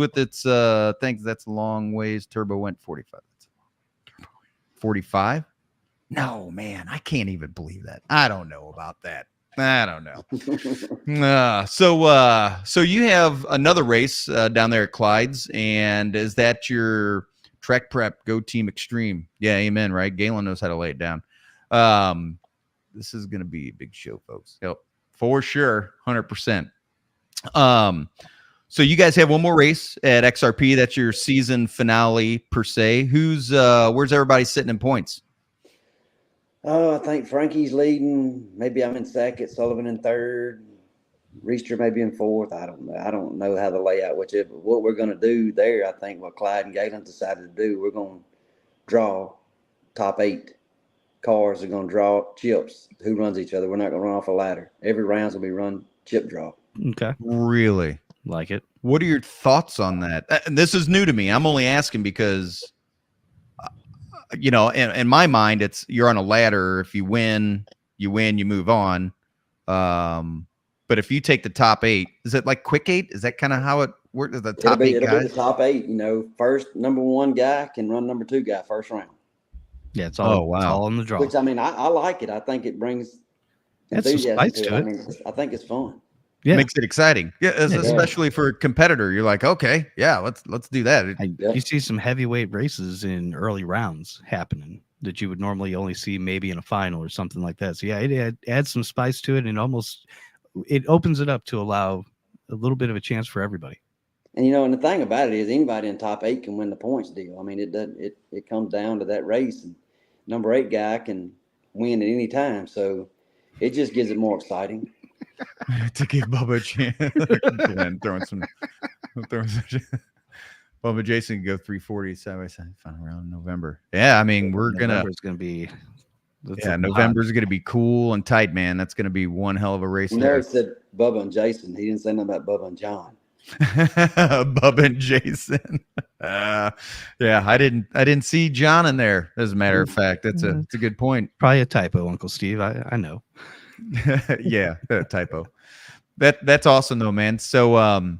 That's a long ways. Turbo went 45. 45? No, man, I can't even believe that. I don't know about that. I don't know. So you have another race down there at Clyde's, and is that your track prep Go Team Extreme? Yeah, amen. Right, Galen knows how to lay it down. This is going to be a big show, folks. Yep, for sure, 100%. So you guys have one more race at XRP. That's your season finale per se. Where's everybody sitting in points? I think Frankie's leading. Maybe I'm in second, Sullivan in third, Reester maybe in fourth. I don't know. I don't know how the layout, whichever. What we're going to do there, I think what Clyde and Galen decided to do, we're going to draw top 8 cars are going to draw chips. Who runs each other? We're not going to run off a ladder. Every round's going to be run chip draw. Okay. Really? Like it. What are your thoughts on that? This is new to me. I'm only asking because you know, in my mind, it's you're on a ladder. If you win, you move on. But if you take the top 8, is it like quick 8? Is that kind of how it works? The top 8 guys? It'll be the top 8. You know, first number 1 guy can run number 2 guy first round. Yeah, it's all. Oh, wow. It's all in the draw. Which I mean, I like it. I think it brings That's some spice to I it. mean, I think it's fun. Yeah. Makes it exciting. Yeah, especially for a competitor. You're like, okay, yeah, let's do that. You see some heavyweight races in early rounds happening that you would normally only see maybe in a final or something like that. So yeah, it adds some spice to it, and it opens it up to allow a little bit of a chance for everybody. And and the thing about it is, anybody in top 8 can win the points deal. I mean, it comes down to that race, and number 8 guy can win at any time. So it just gives it more exciting. To give Bubba a chance. throwing some. Bubba Jason can go 340 side by side final round in November. Yeah, I mean November's gonna be. November's gonna be cool and tight, man. That's gonna be one hell of a race. Larry said Bubba and Jason. He didn't say nothing about Bubba and John. Bubba and Jason. Yeah, I didn't see John in there. As a matter of fact, that's a good point. Probably a typo, Uncle Steve. I know. Yeah, typo. That's awesome though, man. So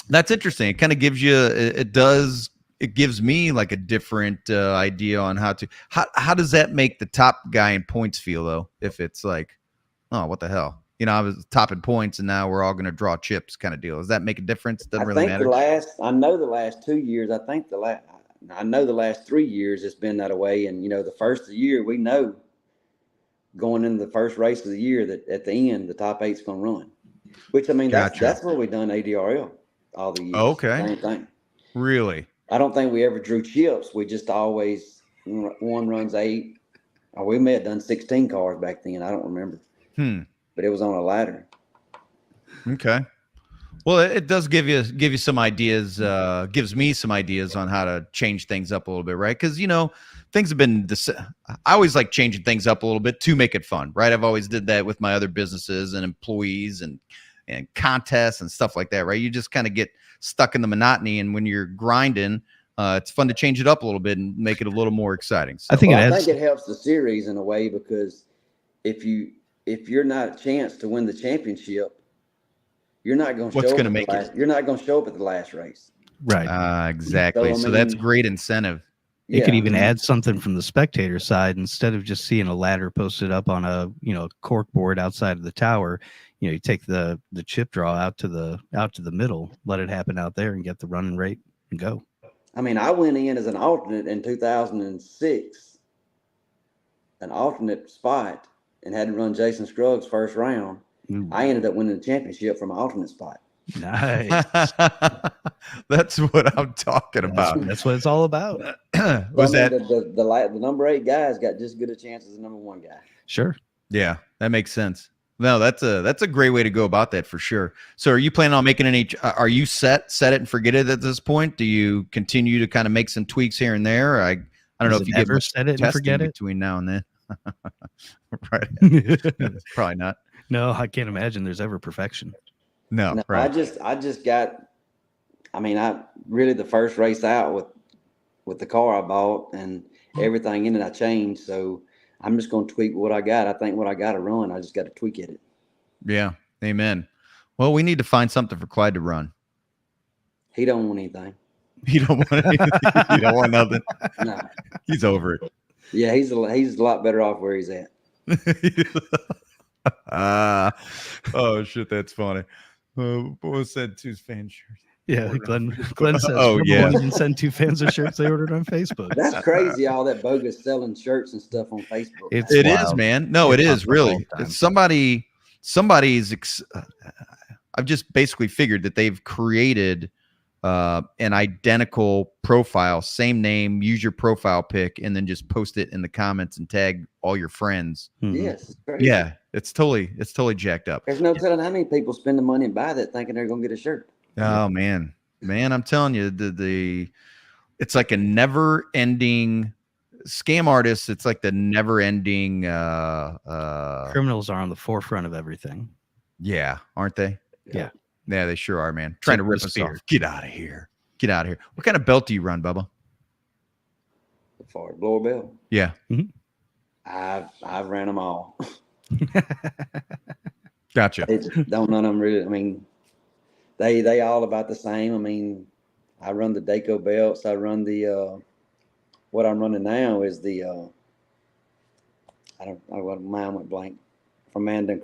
that's interesting. It kind of gives you it gives me like a different idea on how does that make the top guy in points feel though? If it's like, oh, what the hell? I was top in points and now we're all going to draw chips kind of deal. Does that make a difference? Doesn't really matter. I know the last 2 years, I know the last 3 years it's been that way. And, the first of the year, we know going into the first race of the year that at the end, the top 8's going to run. Which, I mean, that's where we done ADRL all the years. Okay. Same thing. Really? I don't think we ever drew chips. We just always, one runs 8. Or we may have done 16 cars back then. I don't remember. But it was on a ladder. Okay. Well, it does give you some ideas, gives me some ideas on how to change things up a little bit, right? Because, things have been, I always like changing things up a little bit to make it fun, right? I've always did that with my other businesses and employees and contests and stuff like that, right? You just kind of get stuck in the monotony. And when you're grinding, it's fun to change it up a little bit and make it a little more exciting. So, I think it helps the series in a way, because if you're not a chance to win the championship, you're not going to show up. You're not going to show up at the last race. Right. Exactly. So that's great incentive. It could even add something from the spectator side. Instead of just seeing a ladder posted up on a cork board outside of the tower, you take the chip draw out to the middle, let it happen out there, and get the running rate and go. I mean, I went in as an alternate in 2006, an alternate spot, and had to run Jason Scruggs first round. I ended up winning the championship from an alternate spot. Nice. That's what I'm talking about. That's what it's all about. The number 8 guys got just as good a chance as the number 1 guy? Sure. Yeah, that makes sense. No, that's a great way to go about that for sure. So are you planning on making any, are you set it and forget it at this point? Do you continue to kind of make some tweaks here and there? I don't know if you ever set it and forget it between now and then. Right. Probably not. No, I can't imagine there's ever perfection. No, right. I just got, I mean, the first race out with the car I bought and everything in it, I changed. So I'm just going to tweak what I got. I think what I got to run, I just got to tweak it. Yeah. Amen. Well, we need to find something for Clyde to run. He don't want anything. He don't want anything. You don't want nothing. No. He's over it. Yeah, he's a lot better off where he's at. Oh shit, that's funny. What said 2's fan shirt? Yeah, Glenn says, "Oh yeah, didn't send 2 fans of shirts they ordered on Facebook." That's crazy. All that bogus selling shirts and stuff on Facebook. It is, man. No, it is really. It's somebody's. I've just basically figured that they've created an identical profile, same name, use your profile pic, and then just post it in the comments and tag all your friends. Yes, it's crazy. Yeah, it's totally jacked up. There's no telling how many people spend the money and buy that thinking they're gonna get a shirt. Oh man, I'm telling you, it's like a never-ending scam artist. It's like the never-ending criminals are on the forefront of everything. Yeah, aren't they? Yeah, they sure are, man. Trying to rip us off. Get out of here. Get out of here. What kind of belt do you run, Bubba? For blower belt. Yeah. Mm-hmm. I've ran them all. Gotcha. None of them really. I mean, they all about the same. I mean, I run the Daco belts. I run the what I'm running now is the mine went blank. Amanda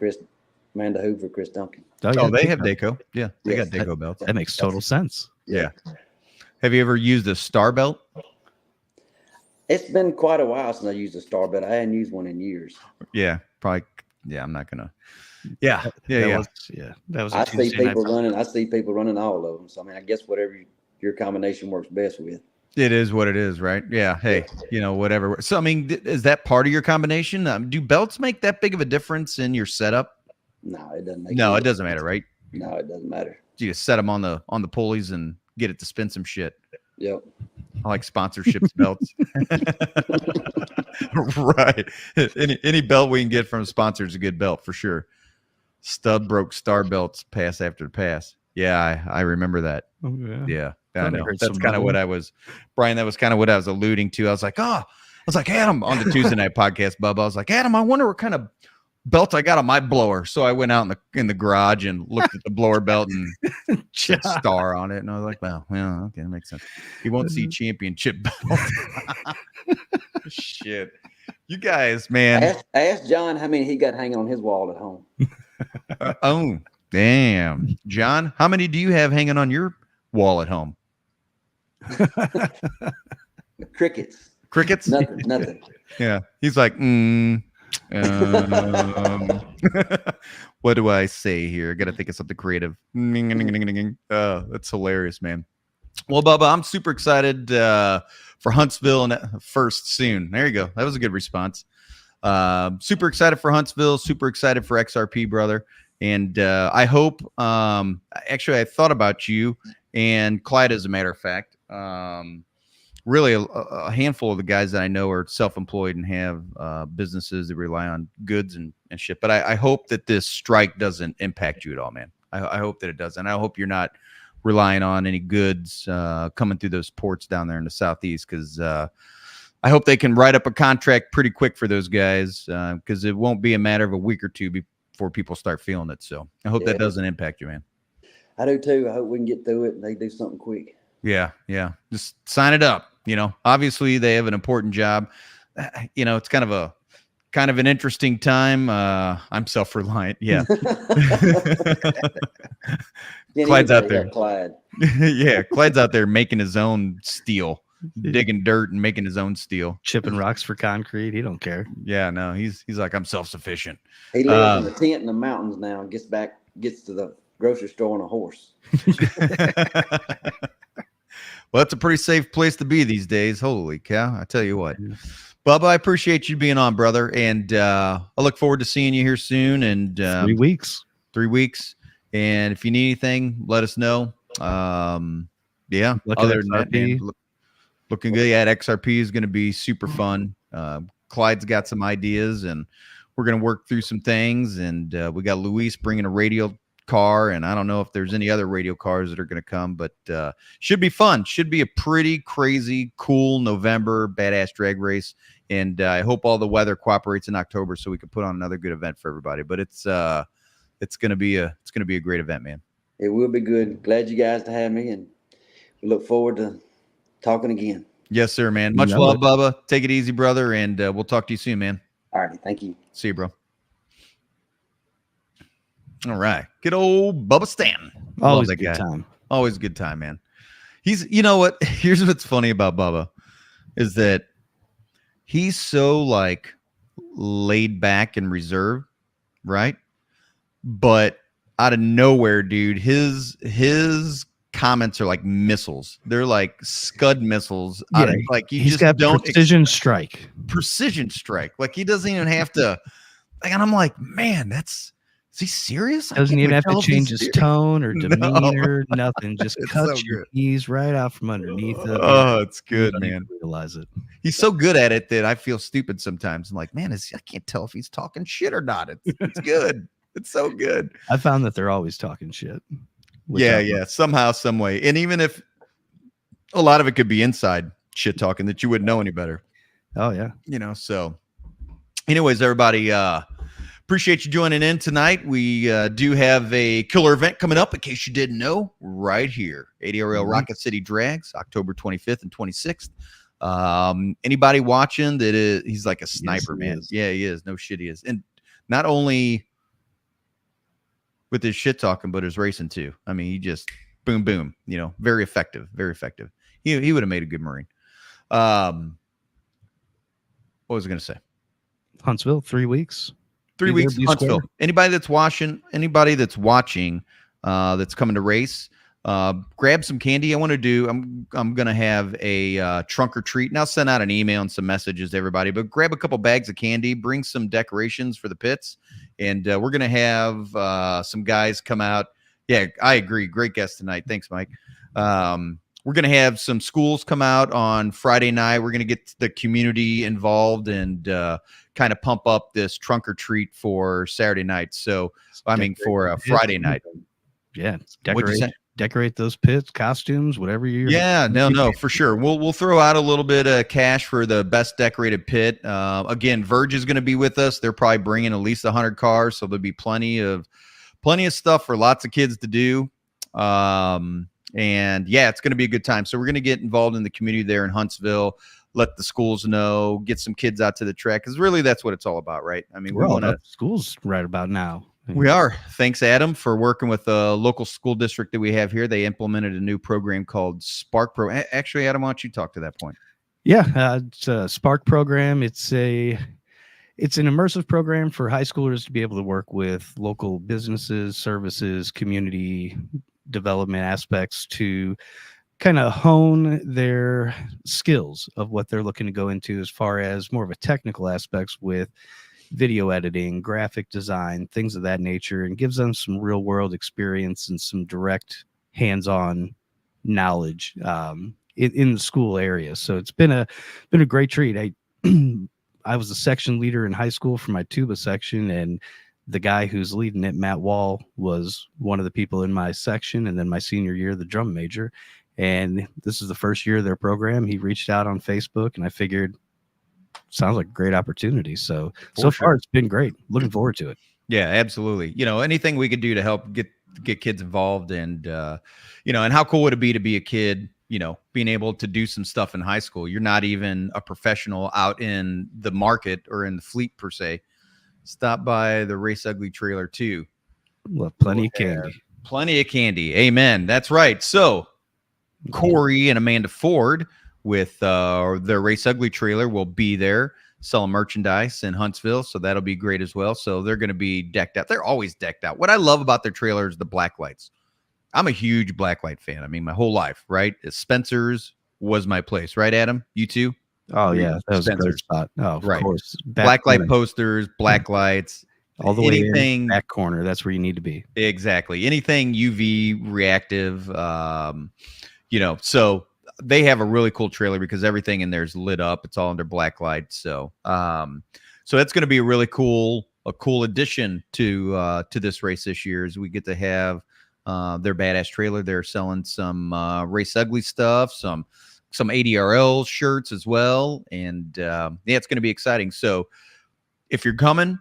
Hoover, Chris Duncan. Oh, they have Daco. Yeah, they Yes. got Daco belts. That makes total sense. Yeah. Have you ever used a star belt? It's been quite a while since I used a star belt. I hadn't used one in years. Yeah, probably. Yeah, I'm not gonna. Yeah, yeah. That was. I see people running all of them. So I mean, I guess whatever your combination works best with. It is what it is, right? Yeah. Hey, whatever. So I mean, is that part of your combination? Do belts make that big of a difference in your setup? No, it doesn't. It doesn't matter, right? No, it doesn't matter. You just set them on the pulleys and get it to spin some shit. Yep. I like sponsorships belts. Right. Any belt we can get from a sponsor is a good belt for sure. Stud broke star belts pass after pass. Yeah, I remember that. Oh, yeah. Yeah, I know. That's kind of what I was, Brian. That was kind of what I was alluding to. I was like, Adam, on the Tuesday night podcast, Bubba. I was like, Adam, I wonder what kind of belt I got on my blower. So I went out in the garage and looked at the blower belt and said star on it. And I was like, well, yeah, okay, that makes sense. You won't see championship belt. Shit. You guys, man. Ask John how many he got hanging on his wall at home. Oh, damn. John, how many do you have hanging on your wall at home? Crickets. Crickets? Nothing. Yeah. He's like, what do I say here? I got to think of something creative. Oh, that's hilarious, man. Well, Bubba, I'm super excited for Huntsville and first soon. There you go. That was a good response. Super excited for Huntsville. Super excited for XRP, brother. And I hope, actually, I thought about you and Clyde, as a matter of fact. Really, a handful of the guys that I know are self-employed and have businesses that rely on goods and shit. But I hope that this strike doesn't impact you at all, man. I hope that it doesn't. I hope you're not relying on any goods coming through those ports down there in the Southeast, because I hope they can write up a contract pretty quick for those guys, because it won't be a matter of a week or two before people start feeling it. So I hope that doesn't impact you, man. I do too. I hope we can get through it and they do something quick. Yeah. Just sign it up. Obviously they have an important job. It's kind of an interesting time. I'm self-reliant. Yeah. Clyde's out there. Clyde. Yeah. Clyde's out there making his own steel, digging dirt and making his own steel, chipping rocks for concrete. He don't care. Yeah, no, he's like, I'm self-sufficient. He lives in a tent in the mountains now and gets to the grocery store on a horse. Well, it's a pretty safe place to be these days. Holy cow. I tell you what, Bubba, I appreciate you being on, brother. And I look forward to seeing you here soon. And 3 weeks. 3 weeks. And if you need anything, let us know. Yeah. Other than that, man, looking good. Yeah, XRP is going to be super fun. Clyde's got some ideas, and we're going to work through some things. And we got Luis bringing a radio car, and I don't know if there's any other radio cars that are going to come, but should be fun. Should be a pretty crazy, cool November badass drag race. And I hope all the weather cooperates in October so we can put on another good event for everybody. But it's going to be a great event, man. It will be good. Glad you guys to have me, and we look forward to talking again. Yes, sir, man. Much love, Bubba. Take it easy, brother, and we'll talk to you soon, man. All right. Thank you. See you, bro. All right. Good old Bubba Stanton. Always a good time. Always a good time, man. You know what? Here's what's funny about Bubba is that he's so like laid back and reserved, right? But out of nowhere, dude, his comments are like missiles. They're like Scud missiles. Yeah, he's got precision strike. Precision strike. Like he doesn't even have to. And I'm like, man, is he serious? Doesn't even have to change his tone or demeanor, nothing. Just cuts your knees right out from underneath it. Oh, it's good, man. Realize it. He's so good at it that I feel stupid sometimes. I'm like, man, I can't tell if he's talking shit or not. It's good. It's so good. I found that they're always talking shit. Yeah. Somehow, some way. And even if a lot of it could be inside shit talking that you wouldn't know any better. Oh, yeah. So anyways, everybody, appreciate you joining in tonight. We do have a killer event coming up, in case you didn't know, right here. ADRL Rocket City Drags, October 25th and 26th. Anybody watching he's like a sniper, man. Yeah, he is. No shit, he is. And not only with his shit talking, but his racing too. I mean, he just boom, boom, very effective, very effective. He would have made a good Marine. What was I going to say? Huntsville, 3 weeks. 3 weeks, Huntsville. Anybody that's watching, that's coming to race, grab some candy. I'm going to have a trunk or treat, and I'll send out an email and some messages to everybody, but grab a couple bags of candy, bring some decorations for the pits, and we're going to have some guys come out. Yeah, I agree. Great guest tonight. Thanks, Mike. We're going to have some schools come out on Friday night. We're going to get the community involved and kind of pump up this trunk or treat for Saturday night. So, for Friday night. Yeah. Decorate those pits, costumes, whatever you're. Yeah, no, for sure. We'll throw out a little bit of cash for the best decorated pit. Again, Verge is going to be with us. They're probably bringing at least 100 cars. So there'll be plenty of stuff for lots of kids to do. And yeah, it's going to be a good time. So we're going to get involved in the community there in Huntsville, let the schools know, get some kids out to the track. Cause really that's what it's all about, right? I mean, we're all about schools right about now. We are. Thanks, Adam, for working with a local school district that we have here. They implemented a new program called Spark Pro. Actually, Adam, why don't you talk to that point? Yeah. It's a Spark program. It's an immersive program for high schoolers to be able to work with local businesses, services, community development aspects to kind of hone their skills of what they're looking to go into as far as more of a technical aspects with video editing, graphic design, things of that nature, and gives them some real world experience and some direct hands-on knowledge in the school area. So it's been a great treat. I was a section leader in high school for my tuba section, and the guy who's leading it, Matt Wall, was one of the people in my section. And then my senior year, the drum major. And this is the first year of their program. He reached out on Facebook, and I figured, sounds like a great opportunity. So far it's been great. Looking forward to it. Yeah, absolutely. Anything we could do to help get kids involved, and and how cool would it be to be a kid, being able to do some stuff in high school. You're not even a professional out in the market or in the fleet per se. Stop by the Race Ugly trailer too. Well, plenty of candy. Plenty of candy. Amen. That's right. So Corey and Amanda Ford with their Race Ugly trailer will be there selling merchandise in Huntsville. So that'll be great as well. So they're going to be decked out. They're always decked out. What I love about their trailer is the black lights. I'm a huge blacklight fan. I mean, my whole life, right? Spencer's was my place, right, Adam? You too? Oh, yeah. That was a great spot. Oh, of course. Blacklight posters, black lights. All the way in back corner. That's where you need to be. Exactly. Anything UV reactive, so they have a really cool trailer because everything in there is lit up. It's all under black light. So that's going to be a really cool addition to this race this year, as we get to have their badass trailer. They're selling some Race Ugly stuff, some ADRL shirts as well. And it's going to be exciting. So if you're coming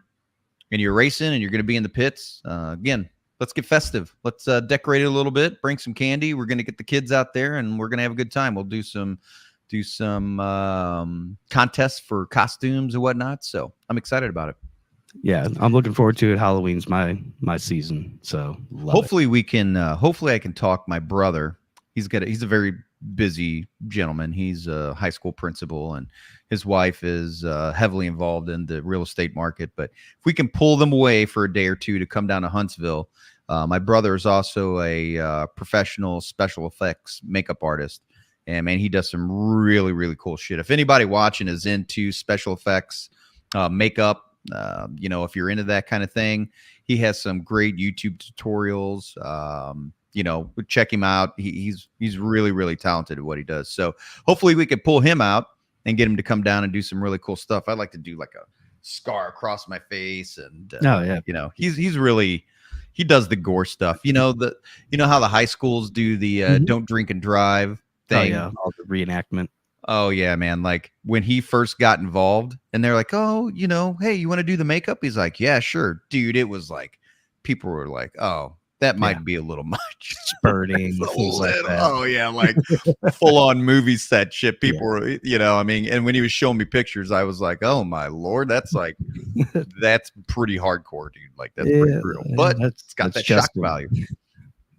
and you're racing and you're going to be in the pits, again, let's get festive. Let's decorate it a little bit, bring some candy. We're going to get the kids out there and we're going to have a good time. We'll do some contests for costumes and whatnot. So I'm excited about it. Yeah, I'm looking forward to it. Halloween's my season. So hopefully we can, hopefully I can talk my brother. He's a very busy gentleman. He's a high school principal and his wife is heavily involved in the real estate market. But if we can pull them away for a day or two to come down to Huntsville, my brother is also a professional special effects makeup artist. And man, he does some really, really cool shit. If anybody watching is into special effects, makeup, if you're into that kind of thing, he has some great YouTube tutorials. Check him out. He's really, really talented at what he does. So hopefully we could pull him out and get him to come down and do some really cool stuff. I'd like to do like a scar across my face, and he does the gore stuff. How the high schools do the don't drink and drive thing. Oh, yeah, all the reenactment. Oh yeah, man. Like when he first got involved and they're like, oh, hey, you want to do the makeup? He's like, yeah, sure. Dude, it was like, people were like, oh, that might be a little much. Spurting, things like that. Oh yeah, like full on movie set shit. People were, I mean, and when he was showing me pictures, I was like, oh my Lord, that's pretty hardcore, dude. Like that's pretty brutal. But it's got that shock value.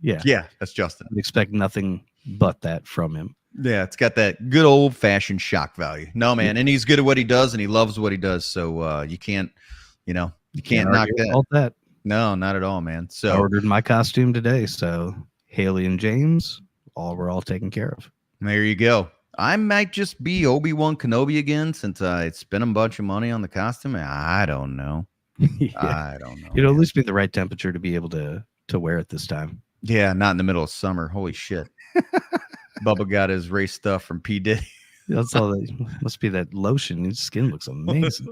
Yeah, that's Justin. I'd expect nothing but that from him. Yeah, it's got that good old fashioned shock value. No, man, and he's good at what he does, and he loves what he does. So you can't knock that. No, not at all, man. So I ordered my costume today, so Haley and James, we're all taken care of. There you go. I might just be Obi-Wan Kenobi again since I spent a bunch of money on the costume. I don't know. I don't know. It'll at least be the right temperature to be able to wear it this time. Yeah, not in the middle of summer. Holy shit. Bubba got his race stuff from P. Diddy. That's all that must be that lotion. His skin looks amazing.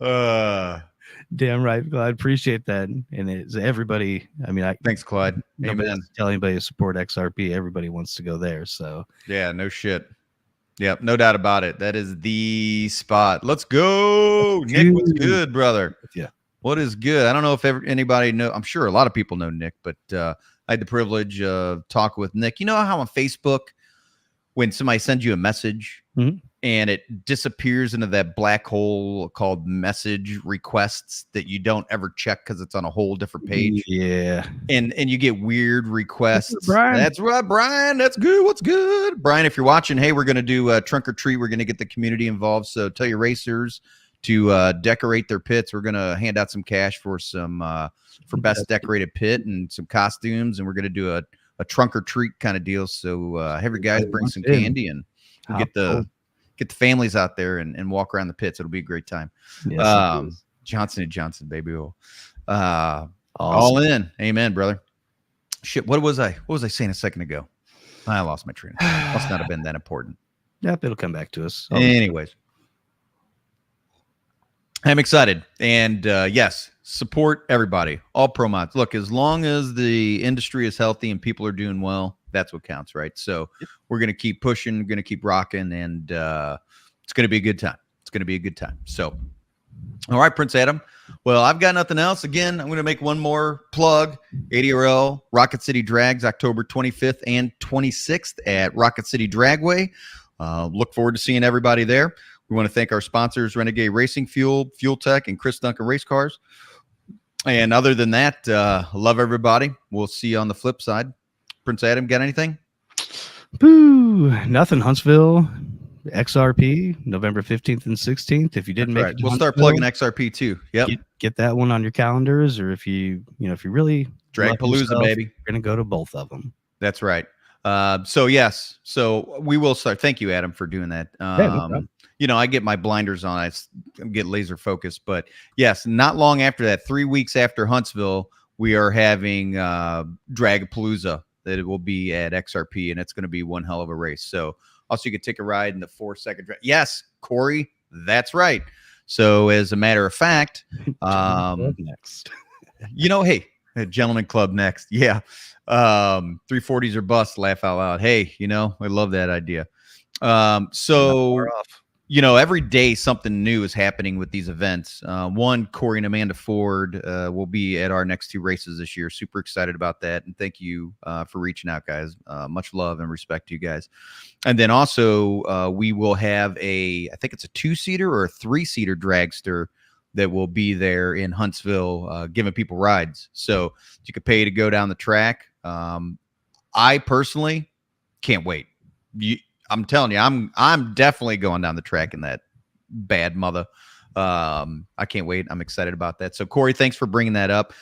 Damn right. I appreciate that. And it's everybody. I mean, thanks, Clyde. Amen. Tell anybody to support XRP. Everybody wants to go there. So yeah, no shit. Yep, no doubt about it. That is the spot. Let's go. Nick, what's good, brother? Yeah. What is good? I don't know if anybody know. I'm sure a lot of people know Nick, but I had the privilege of talking with Nick. You know how on Facebook, when somebody sends you a message and it disappears into that black hole called message requests that you don't ever check because it's on a whole different page. Yeah. And you get weird requests. That's right, Brian. That's good. What's good? Brian, if you're watching, hey, we're going to do a trunk or treat. We're going to get the community involved. So tell your racers to decorate their pits. We're going to hand out some cash for for best decorated pit and some costumes. And we're going to do a trunk or treat kind of deal. So have your guys bring some candy and get the families out there and walk around the pits. It'll be a great time. Yes, Johnson & Johnson, baby. Awesome. All in. Amen, brother. Shit. What was I saying a second ago? I lost my train. Must not have been that important. Yep. It'll come back to us. Anyways. I'm excited. And yes, support everybody, all pro mods. Look, as long as the industry is healthy and people are doing well, that's what counts, right? So we're going to keep pushing, going to keep rocking, and it's going to be a good time. It's going to be a good time. So, all right, Prince Adam. Well, I've got nothing else. Again, I'm going to make one more plug. ADRL, Rocket City Drags, October 25th and 26th at Rocket City Dragway. Look forward to seeing everybody there. We want to thank our sponsors, Renegade Racing Fuel, Fuel Tech, and Chris Duncan Race Cars. And other than that, love everybody. We'll see you on the flip side. Prince Adam, got anything? Boo! Nothing. Huntsville, XRP, November 15th and 16th. If you didn't make it, we'll start plugging XRP too. Yep. Get that one on your calendars, or if you really Dragpalooza, baby, you're gonna go to both of them. That's right. So we will start. Thank you, Adam, for doing that. I get my blinders on. I get laser focused. But yes, not long after that, 3 weeks after Huntsville, we are having Dragpalooza that it will be at XRP, and it's going to be one hell of a race. So also you could take a ride in the 4-second drag. Yes, Corey, that's right. So as a matter of fact, next. Hey, Gentleman Club next. Yeah. 340s or bust, laugh out loud. Hey, I love that idea. Every day something new is happening with these events. One, Corey and Amanda Ford will be at our next 2 races this year. Super excited about that. And thank you for reaching out, guys. Much love and respect to you guys. And then also we will have I think it's a 2-seater or a 3-seater dragster that will be there in Huntsville, giving people rides. So you could pay to go down the track. I personally can't wait. I'm telling you, I'm definitely going down the track in that bad mother. I can't wait. I'm excited about that. So Corey, thanks for bringing that up.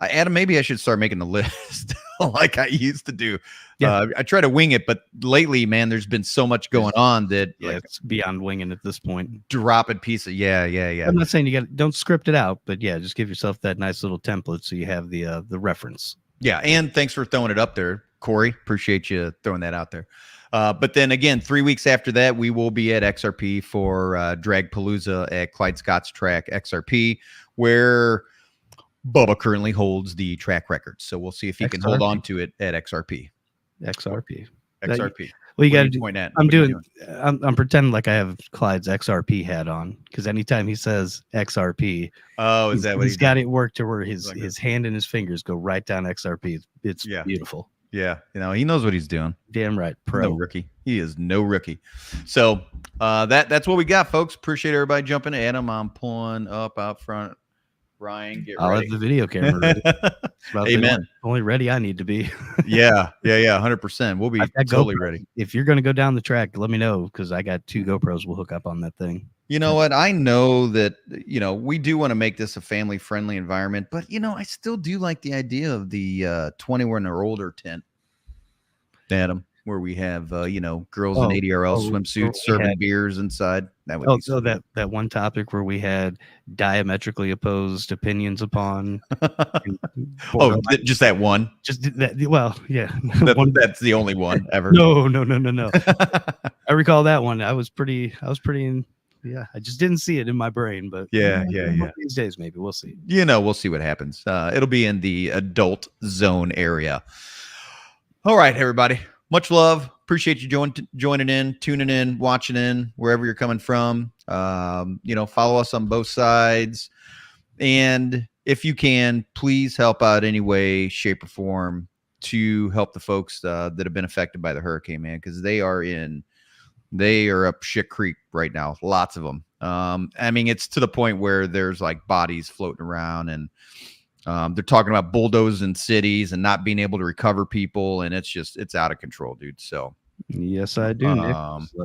Adam, maybe I should start making a list like I used to do. Yeah. I try to wing it, but lately, man, there's been so much going on that it's beyond winging at this point. Dropping pieces. Yeah. I'm not saying don't script it out, but yeah, just give yourself that nice little template so you have the reference. Yeah, and thanks for throwing it up there, Corey. Appreciate you throwing that out there. But then again, 3 weeks after that, we will be at XRP for Dragpalooza at Clyde Scott's track, XRP, where Bubba currently holds the track record. So we'll see if he can hold on to it at XRP. XRP. XRP. Well, you got to point at. I'm pretending like I have Clyde's XRP hat on, because anytime he says XRP, is that what he's got it worked to where his hand and his fingers go right down XRP. It's beautiful. Yeah, he knows what he's doing. Damn right, pro. No rookie. He is no rookie. So that's what we got, folks. Appreciate everybody jumping in. Adam, I'm pulling up out front. Ryan, get ready. I'll have the video camera ready. Amen. Only ready I need to be. yeah, 100%. We'll be totally ready. If you're going to go down the track, let me know, because I got 2 GoPros we'll hook up on that thing. You know what? I know that, we do want to make this a family-friendly environment, but, I still do like the idea of the 21 or older tent, Adam, where we have, girls in ADRL swimsuits serving beers inside. That would be that one topic where we had diametrically opposed opinions upon. Just that one? Just that. Well, yeah. That's the only one ever. No. I recall that one. I was pretty yeah, I just didn't see it in my brain, but yeah. These days, maybe we'll see. We'll see what happens. It'll be in the adult zone area. All right, everybody. Much love. Appreciate you joining in, tuning in, watching in, wherever you're coming from. Follow us on both sides. And if you can, please help out any way, shape, or form to help the folks that have been affected by the hurricane, man, because they are up shit creek right now. Lots of them. It's to the point where there's like bodies floating around, and they're talking about bulldozing cities and not being able to recover people. And it's out of control, dude. So yes, I do.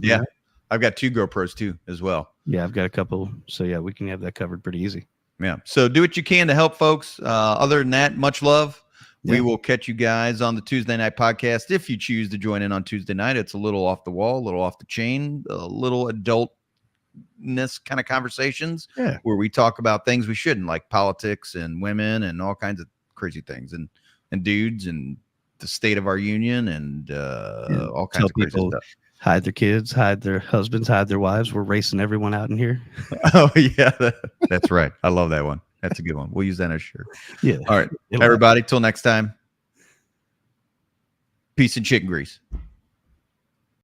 Yeah. I've got 2 GoPros too, as well. Yeah. I've got a couple. So yeah, we can have that covered pretty easy. Yeah. So do what you can to help folks. Other than that, much love. Yeah. We will catch you guys on the Tuesday night podcast. If you choose to join in on Tuesday night, it's a little off the wall, a little off the chain, a little adultness kind of conversations where we talk about things we shouldn't, like politics and women and all kinds of crazy things, and dudes and the state of our union and all kinds of crazy stuff. Hide their kids, hide their husbands, hide their wives. We're racing everyone out in here. Oh yeah, that's right. I love that one. That's a good one. We'll use that as a shirt. Yeah. All right, everybody. Till next time. Peace and chicken grease.